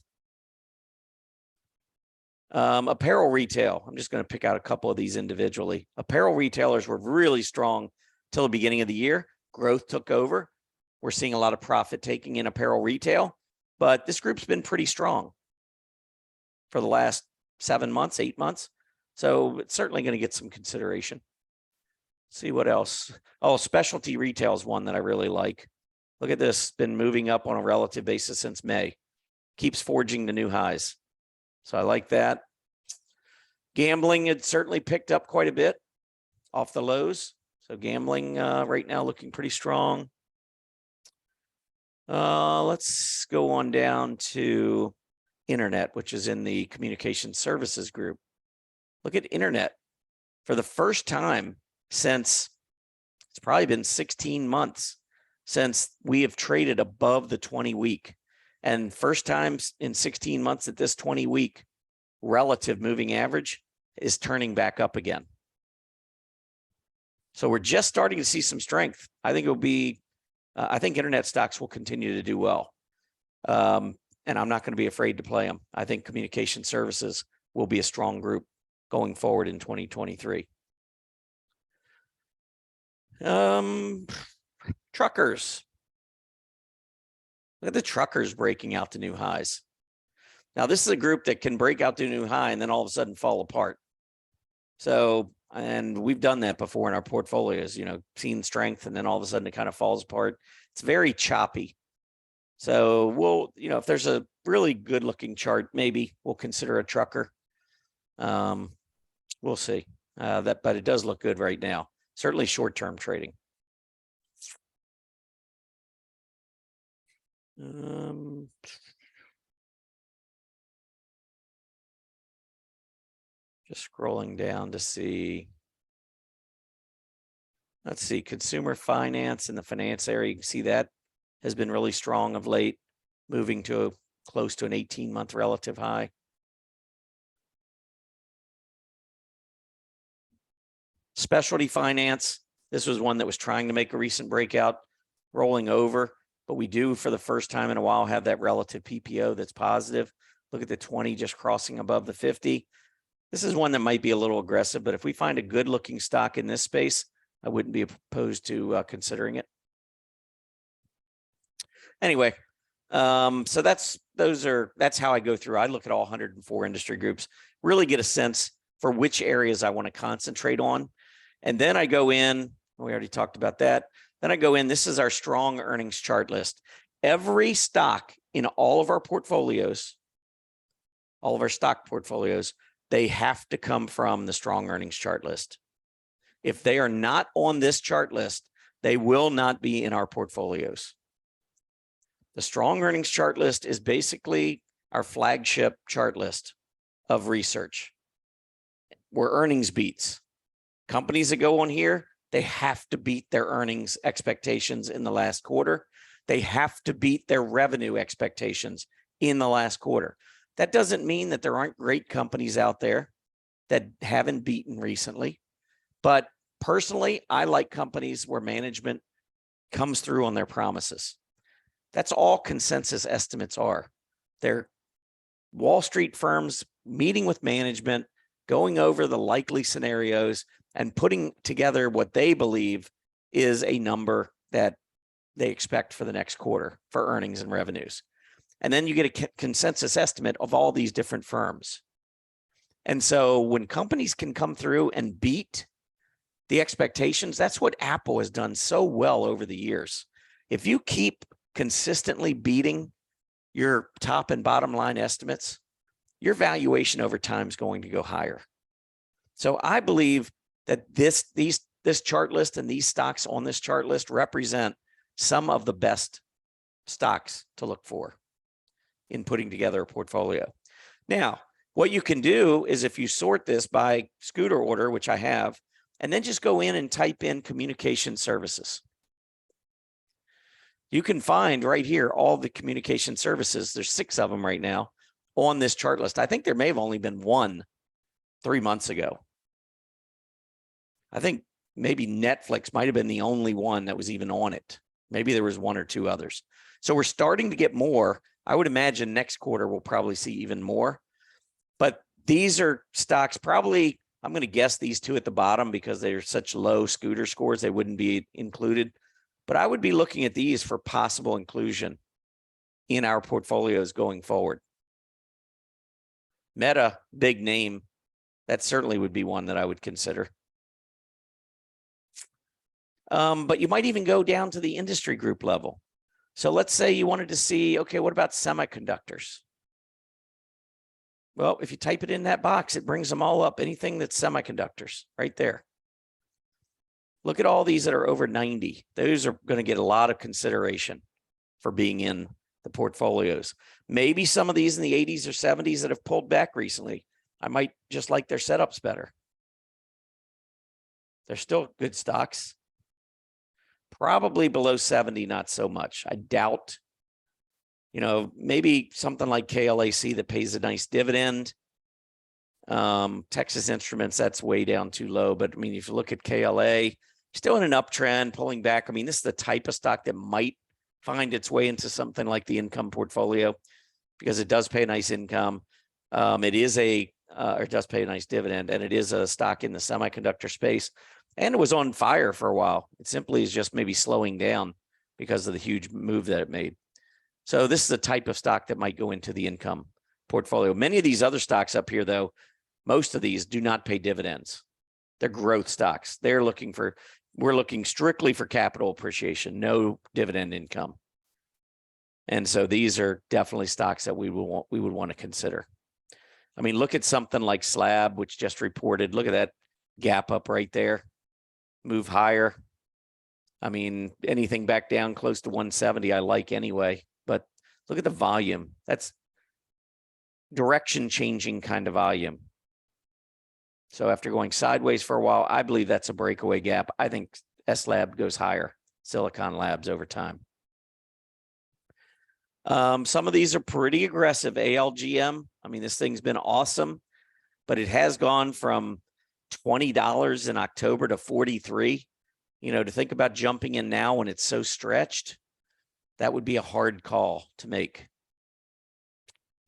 Apparel retail. I'm just going to pick out a couple of these individually. Apparel retailers were really strong till the beginning of the year. Growth took over. We're seeing a lot of profit taking in apparel retail, but this group's been pretty strong for the last 7 months, 8 months. So it's certainly going to get some consideration. See what else. Oh, specialty retail is one that I really like. Look at this, been moving up on a relative basis since May. Keeps forging the new highs. So I like that. Gambling had certainly picked up quite a bit off the lows. So gambling right now looking pretty strong. Let's go on down to internet, which is in the communication services group. Look at internet. For the first time since, it's probably been 16 months since we have traded above the 20-week. And first time in 16 months that this 20-week relative moving average is turning back up again. So we're just starting to see some strength. I think it'll be, I think internet stocks will continue to do well. And I'm not going to be afraid to play them. I think communication services will be a strong group going forward in 2023. Truckers. Look at the truckers breaking out to new highs. Now, this is a group that can break out to a new high and then all of a sudden fall apart. So, and we've done that before in our portfolios, you know, seen strength and then all of a sudden it kind of falls apart. It's very choppy. So we'll, you know, if there's a really good looking chart, maybe we'll consider a trucker. We'll see that, but it does look good right now. Certainly short-term trading. Just scrolling down to see. Let's see, consumer finance in the finance area. You can see that has been really strong of late, moving to close to an 18-month relative high. Specialty finance. This was one that was trying to make a recent breakout, rolling over, but we do for the first time in a while have that relative PPO that's positive. Look at the 20 just crossing above the 50. This is one that might be a little aggressive, but if we find a good looking stock in this space, I wouldn't be opposed to considering it. Anyway, so that's how I go through. I look at all 104 industry groups, really get a sense for which areas I want to concentrate on. And then I go in, we already talked about that. Then I go in, this is our strong earnings chart list. Every stock in all of our portfolios, all of our stock portfolios, they have to come from the strong earnings chart list. If they are not on this chart list, they will not be in our portfolios. The strong earnings chart list is basically our flagship chart list of research. We're earnings beats. Companies that go on here, they have to beat their earnings expectations in the last quarter. They have to beat their revenue expectations in the last quarter. That doesn't mean that there aren't great companies out there that haven't beaten recently. But personally, I like companies where management comes through on their promises. That's all consensus estimates are. They're Wall Street firms meeting with management, going over the likely scenarios and putting together what they believe is a number that they expect for the next quarter for earnings and revenues. And then you get a consensus estimate of all these different firms. And so when companies can come through and beat the expectations, that's what Apple has done so well over the years. If you keep consistently beating your top and bottom line estimates, your valuation over time is going to go higher. So I believe that this chart list and these stocks on this chart list represent some of the best stocks to look for in putting together a portfolio. Now, what you can do is if you sort this by scooter order, which I have, and then just go in and type in communication services. You can find right here all the communication services. There's 6 of them right now on this chart list. I think there may have only been one 3 months ago. I think maybe Netflix might have been the only one that was even on it. Maybe there was 1 or 2 others. So we're starting to get more. I would imagine next quarter we'll probably see even more. But these are stocks probably, I'm going to guess these 2 at the bottom because they're such low scooter scores, they wouldn't be included. But I would be looking at these for possible inclusion in our portfolios going forward. Meta, big name, That certainly would be one that I would consider. But you might even go down to the industry group level. So let's say you wanted to see, okay, what about semiconductors? Well, if you type it in that box, it brings them all up. Anything that's semiconductors right there. Look at all these that are over 90. Those are going to get a lot of consideration for being in the portfolios. Maybe some of these in the 80s or 70s that have pulled back recently, I might just like their setups better. They're still good stocks. Probably below 70, not so much. I doubt, maybe something like KLAC that pays a nice dividend. Texas Instruments, that's way down too low. But I mean, if you look at KLA, still in an uptrend, pulling back. I mean, this is the type of stock that might find its way into something like the income portfolio because it does pay a nice income. It does pay a nice dividend, and it is a stock in the semiconductor space. And it was on fire for a while. It simply is just maybe slowing down because of the huge move that it made. So this is a type of stock that might go into the income portfolio. Many of these other stocks up here, though, most of these do not pay dividends. They're growth stocks. We're looking strictly for capital appreciation, no dividend income. And so these are definitely stocks that we would want to consider. I mean, look at something like Slab, which just reported. Look at that gap up right there. Move higher. I mean, anything back down close to 170, I like anyway. But look at the volume. That's direction changing kind of volume. So after going sideways for a while, I believe that's a breakaway gap. I think S-Lab goes higher, Silicon Labs over time. Some of these are pretty aggressive. ALGM, I mean, this thing's been awesome, but it has gone from $20 in October to 43. To think about jumping in now when it's so stretched, that would be a hard call to make.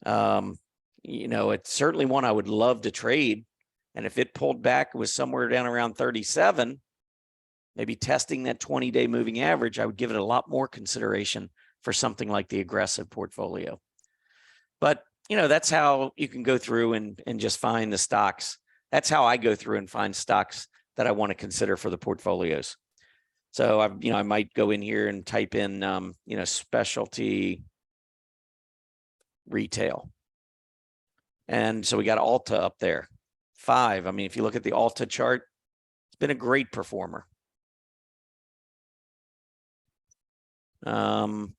It's certainly one I would love to trade. And if it pulled back, it was somewhere down around 37, maybe testing that 20-day moving average, I would give it a lot more consideration for something like the aggressive portfolio. But, that's how you can go through and just find the stocks. That's how I go through and find stocks that I want to consider for the portfolios. So I might go in here and type in, specialty retail. And so we got Alta up there. 5. I mean, if you look at the Alta chart, it's been a great performer. Then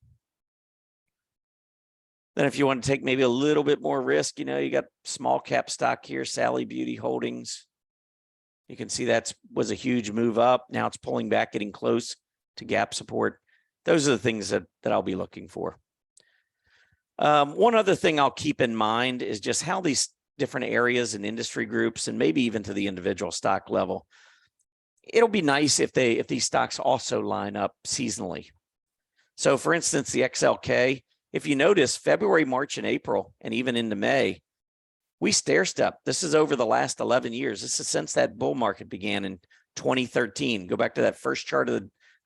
if you want to take maybe a little bit more risk, you got small cap stock here, Sally Beauty Holdings. You can see that was a huge move up. Now it's pulling back, getting close to gap support. Those are the things that I'll be looking for. One other thing I'll keep in mind is just how these different areas and industry groups, and maybe even to the individual stock level, it'll be nice if these stocks also line up seasonally. So for instance, the XLK, if you notice, February, March, and April, and even into May, we stair-step. This is over the last 11 years. This is since that bull market began in 2013. Go back to that first chart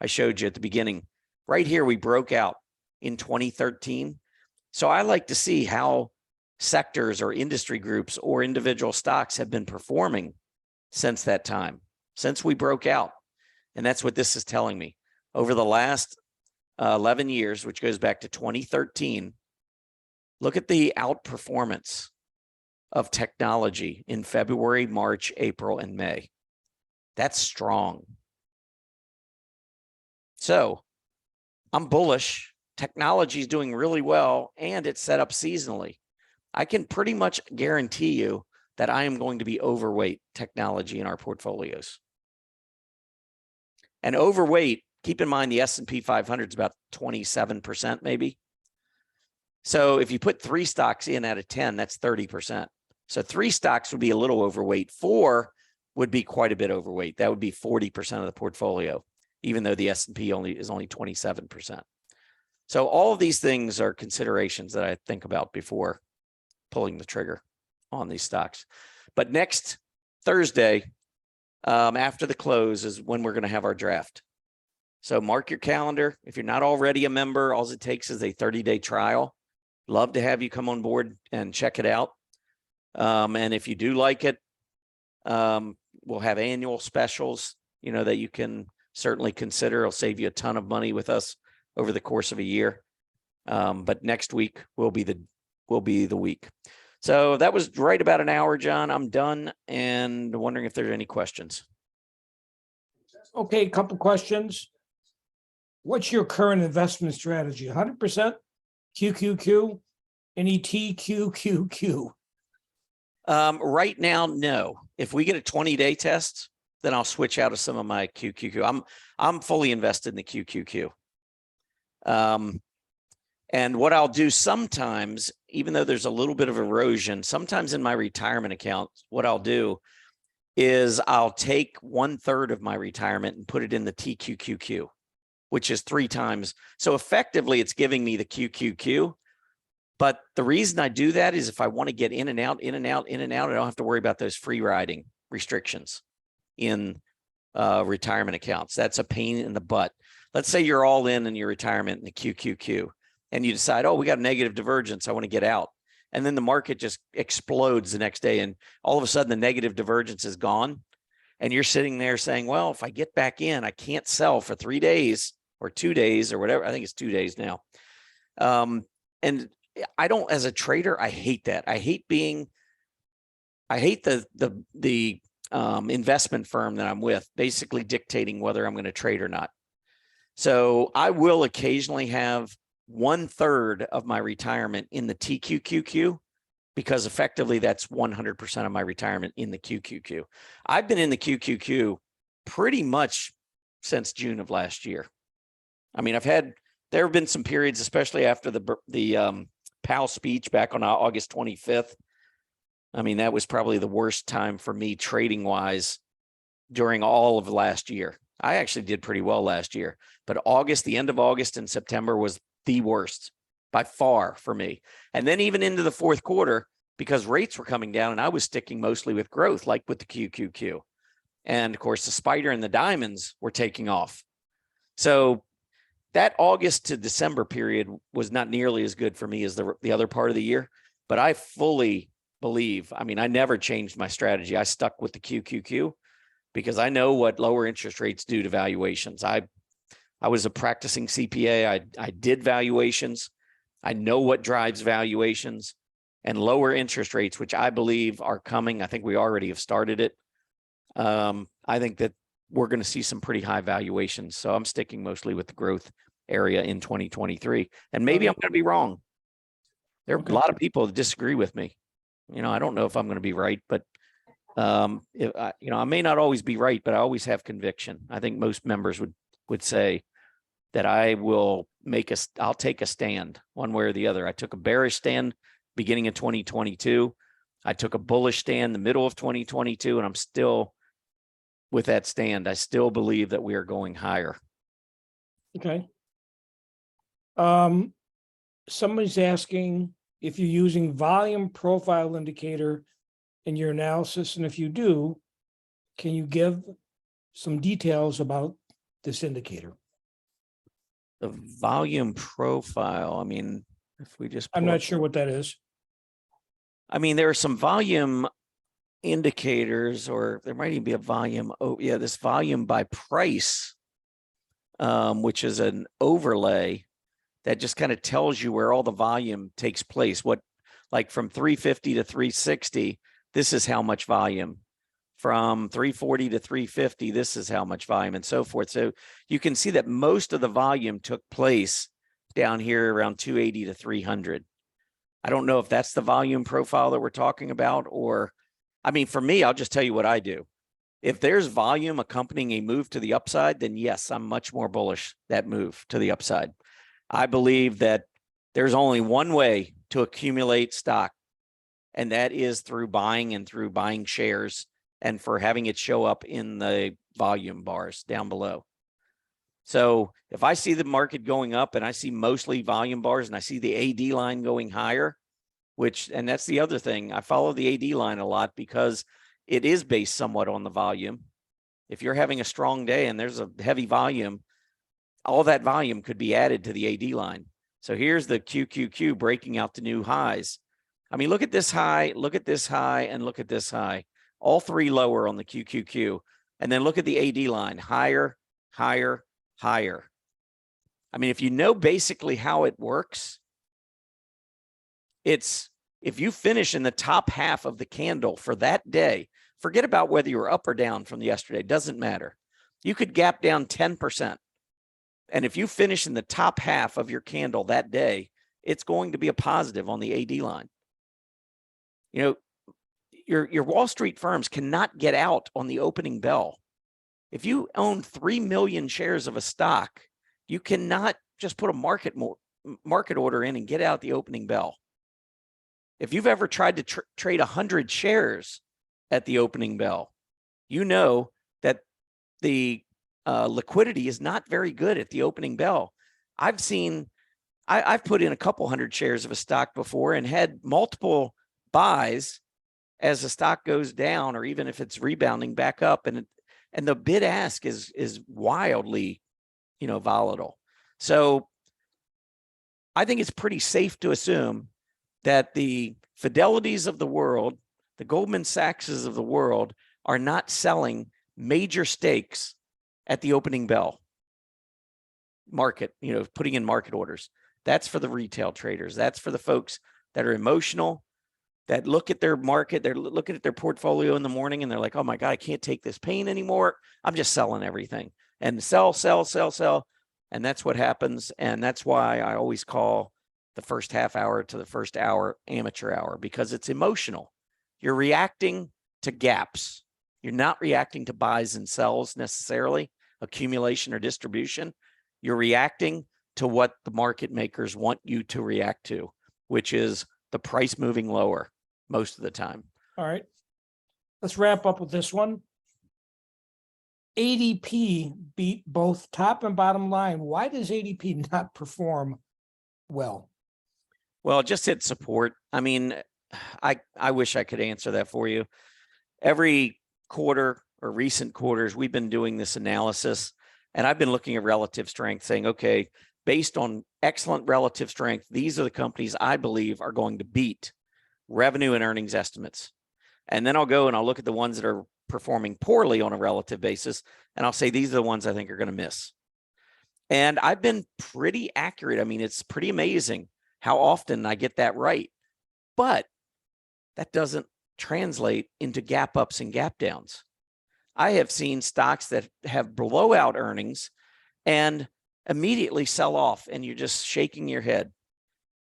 I showed you at the beginning. Right here, we broke out in 2013. So I like to see how sectors or industry groups or individual stocks have been performing since that time, since we broke out. And that's what this is telling me. Over the last 11 years, which goes back to 2013, look at the outperformance of technology in February, March, April, and May. That's strong. So I'm bullish. Technology is doing really well, and it's set up seasonally. I can pretty much guarantee you that I am going to be overweight technology in our portfolios. And overweight, keep in mind the S&P 500 is about 27% maybe. So if you put 3 stocks in out of 10, that's 30%. So 3 stocks would be a little overweight. 4 would be quite a bit overweight. That would be 40% of the portfolio, even though the S&P is only 27%. So all of these things are considerations that I think about before pulling the trigger on these stocks. But next Thursday, after the close, is when we're going to have our draft. So mark your calendar. If you're not already a member, all it takes is a 30-day trial. Love to have you come on board and check it out. And if you do like it, We'll have annual specials, that you can certainly consider. It'll save you a ton of money with us over the course of a year. But next week will be the week. So that was right about an hour, John. I'm done and wondering if there's any questions. Okay, a couple questions. What's your current investment strategy? 100% QQQ, any TQQQ? Right now, no. If we get a 20-day test, then I'll switch out of some of my QQQ. I'm fully invested in the QQQ. And what I'll do sometimes, even though there's a little bit of erosion, sometimes in my retirement account, what I'll do is I'll take 1/3 of my retirement and put it in the TQQQ, which is 3 times. So effectively, it's giving me the QQQ. But the reason I do that is if I want to get in and out, in and out, in and out, I don't have to worry about those free riding restrictions in retirement accounts. That's a pain in the butt. Let's say you're all in your retirement in the QQQ and you decide, oh, we got a negative divergence, I want to get out. And then the market just explodes the next day. And all of a sudden the negative divergence is gone. And you're sitting there saying, well, if I get back in, I can't sell for 3 days or 2 days or whatever. I think it's 2 days now. And I don't, as a trader, I hate that. I hate the investment firm that I'm with basically dictating whether I'm going to trade or not. So I will occasionally have 1/3 of my retirement in the TQQQ because effectively that's 100% of my retirement in the QQQ. I've been in the QQQ pretty much since June of last year. I mean, there have been some periods, especially after the Powell speech back on August 25th. I mean, that was probably the worst time for me trading wise during all of last year. I actually did pretty well last year, but the end of August and September was the worst by far for me. And then even into the fourth quarter, because rates were coming down and I was sticking mostly with growth, like with the QQQ. And of course, the spider and the diamonds were taking off. So that August to December period was not nearly as good for me as the other part of the year, but I fully believe, I mean, I never changed my strategy. I stuck with the QQQ because I know what lower interest rates do to valuations. I was a practicing CPA. I did valuations. I know what drives valuations, and lower interest rates, which I believe are coming. I think we already have started it. I think that we're going to see some pretty high valuations. So I'm sticking mostly with the growth area in 2023. And maybe I'm going to be wrong. There are a lot of people that disagree with me. I don't know if I'm going to be right, but I may not always be right, but I always have conviction. I think most members would say that I'll take a stand one way or the other. I took a bearish stand beginning of 2022. I took a bullish stand the middle of 2022, and I'm still with that stand. I still believe that we are going higher. Okay. Somebody's asking if you're using volume profile indicator in your analysis, and if you do, can you give some details about this indicator? The volume profile, I mean, if we just I'm not sure what that is. I mean, there are some volume indicators, or there might even be a volume. Oh, yeah, this volume by price, which is an overlay that just kind of tells you where all the volume takes place. Like from 350 to 360, this is how much volume. From 340 to 350, this is how much volume, and so forth. So you can see that most of the volume took place down here around 280 to 300. I don't know if that's the volume profile that we're talking about, or, I mean, for me, I'll just tell you what I do. If there's volume accompanying a move to the upside, then yes, I'm much more bullish that move to the upside. I believe that there's only one way to accumulate stock, and that is through buying shares and for having it show up in the volume bars down below. So if I see the market going up and I see mostly volume bars and I see the AD line going higher, and that's the other thing, I follow the AD line a lot because it is based somewhat on the volume. If you're having a strong day and there's a heavy volume, all that volume could be added to the AD line. So here's the QQQ breaking out to new highs. I mean, look at this high, look at this high, and look at this high. all three lower on the QQQ. And then look at the AD line, higher, higher, higher. I mean, if you know basically how it works, it's if you finish in the top half of the candle for that day, forget about whether you were up or down from yesterday, doesn't matter. You could gap down 10%. And if you finish in the top half of your candle that day, it's going to be a positive on the AD line. You know, your Wall Street firms cannot get out on the opening bell. If you own 3 million shares of a stock, you cannot just put a market order in and get out the opening bell. If you've ever tried to trade 100 shares at the opening bell, you know that the liquidity is not very good at the opening bell. I've put in a couple hundred shares of a stock before and had multiple buys as the stock goes down, or even if it's rebounding back up, and the bid ask is wildly, volatile. So I think it's pretty safe to assume that the Fidelities of the world, the Goldman Sachses of the world, are not selling major stakes at the opening bell market, putting in market orders. That's for the retail traders. That's for the folks that are emotional, that look at their market, they're looking at their portfolio in the morning and they're like, oh my God, I can't take this pain anymore. I'm just selling everything and sell. And that's what happens. And that's why I always call the first half hour to the first hour amateur hour, because it's emotional. You're reacting to gaps. You're not reacting to buys and sells necessarily, accumulation or distribution. You're reacting to what the market makers want you to react to, which is the price moving lower most of the time. All right. Let's wrap up with this one. ADP beat both top and bottom line. Why does ADP not perform well? Well, it just hit support. I mean, I wish I could answer that for you. Every quarter or recent quarters, we've been doing this analysis, and I've been looking at relative strength, saying, okay, based on excellent relative strength, these are the companies I believe are going to beat revenue and earnings estimates. And then I'll go and I'll look at the ones that are performing poorly on a relative basis, and I'll say, these are the ones I think are going to miss. And I've been pretty accurate. I mean, it's pretty amazing how often I get that right. But that doesn't translate into gap ups and gap downs. I have seen stocks that have blowout earnings and immediately sell off, and you're just shaking your head.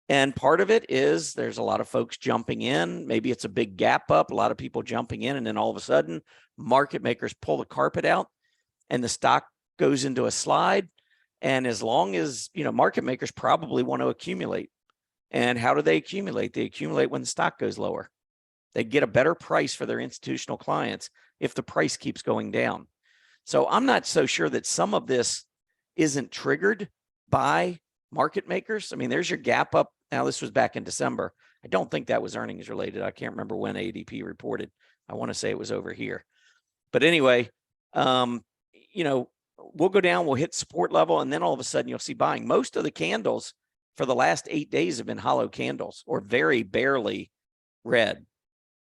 And part of it is there's a lot of folks jumping in. Maybe it's a big gap up, a lot of people jumping in, and then all of a sudden market makers pull the carpet out and the stock goes into a slide. And as long as, market makers probably want to accumulate. And how do they accumulate? They accumulate when the stock goes lower. They get a better price for their institutional clients if the price keeps going down. So I'm not so sure that some of this isn't triggered by market makers. I mean, there's your gap up. Now, this was back in December. I don't think that was earnings related. I can't remember when ADP reported. I want to say it was over here. But anyway, we'll go down, we'll hit support level, and then all of a sudden you'll see buying. Most of the candles for the last 8 days have been hollow candles or very barely red.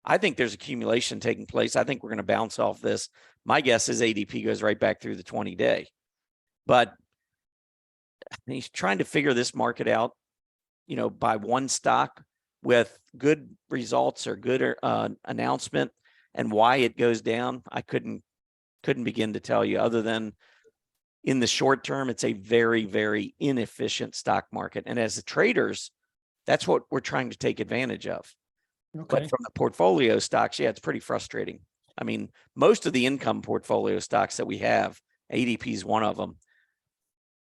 I think there's accumulation taking place. I think we're going to bounce off this. My guess is ADP goes right back through the 20-day. But he's trying to figure this market out, by one stock with good results or good announcement, and why it goes down. I couldn't begin to tell you, other than in the short term, it's a very, very inefficient stock market. And as the traders, that's what we're trying to take advantage of. Okay. But from the portfolio stocks, yeah, it's pretty frustrating. I mean, most of the income portfolio stocks that we have, ADP is one of them,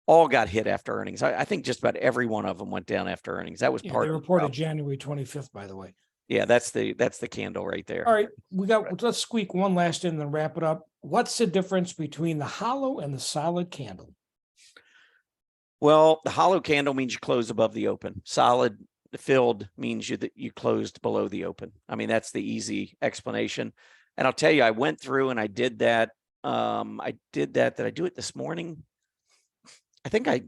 all got hit after earnings. I think just about every one of them went down after earnings. That was part of the reported January 25th, by the way. Yeah, that's the candle right there. All right, let's squeak one last in and then wrap it up. What's the difference between the hollow and the solid candle? Well, the hollow candle means you close above the open. Solid filled means that you closed below the open. I mean, that's the easy explanation. And I'll tell you, I went through and I did that. Did I do it this morning? I think I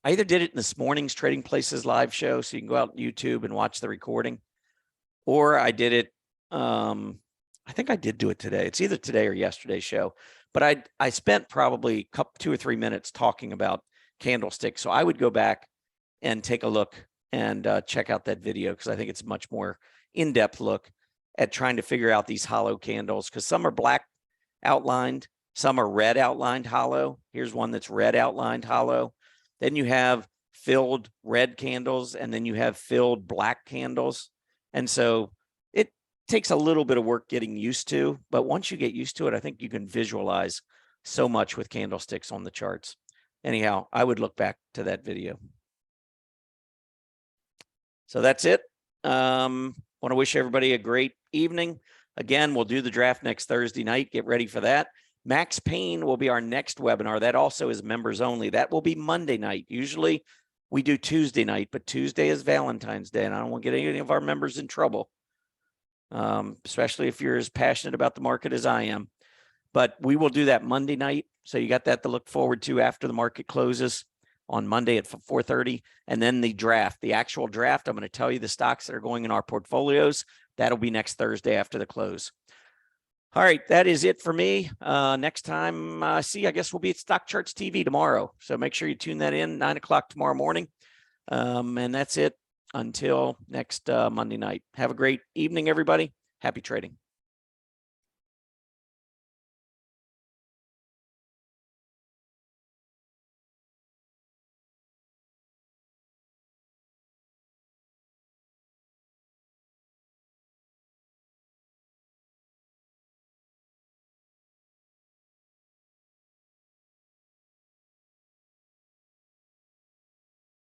either did it in this morning's Trading Places live show, so you can go out on YouTube and watch the recording, or I did it I think I did do it today. It's either today or yesterday's show, but I spent probably 2 or 3 minutes talking about candlesticks. So I would go back and take a look and check out that video, because I think it's a much more in-depth look at trying to figure out these hollow candles, because some are black outlined, some are red outlined hollow. Here's one that's red outlined hollow. Then you have filled red candles, and then you have filled black candles. And so it takes a little bit of work getting used to, but once you get used to it, I think you can visualize so much with candlesticks on the charts. Anyhow, I would look back to that video. So that's it. Want to wish everybody a great evening. Again, we'll do the draft next Thursday night. Get ready for that. Max Payne will be our next webinar. That also is members only. That will be Monday night. Usually we do Tuesday night, but Tuesday is Valentine's Day, and I don't want to get any of our members in trouble, especially if you're as passionate about the market as I am. But we will do that Monday night. So you got that to look forward to after the market closes on Monday at 4:30. And then the draft, the actual draft, I'm going to tell you the stocks that are going in our portfolios. That'll be next Thursday after the close. All right, that is it for me. Next time I guess we'll be at Stock Charts TV tomorrow. So make sure you tune that in 9 o'clock tomorrow morning. And that's it until next Monday night. Have a great evening, everybody. Happy trading.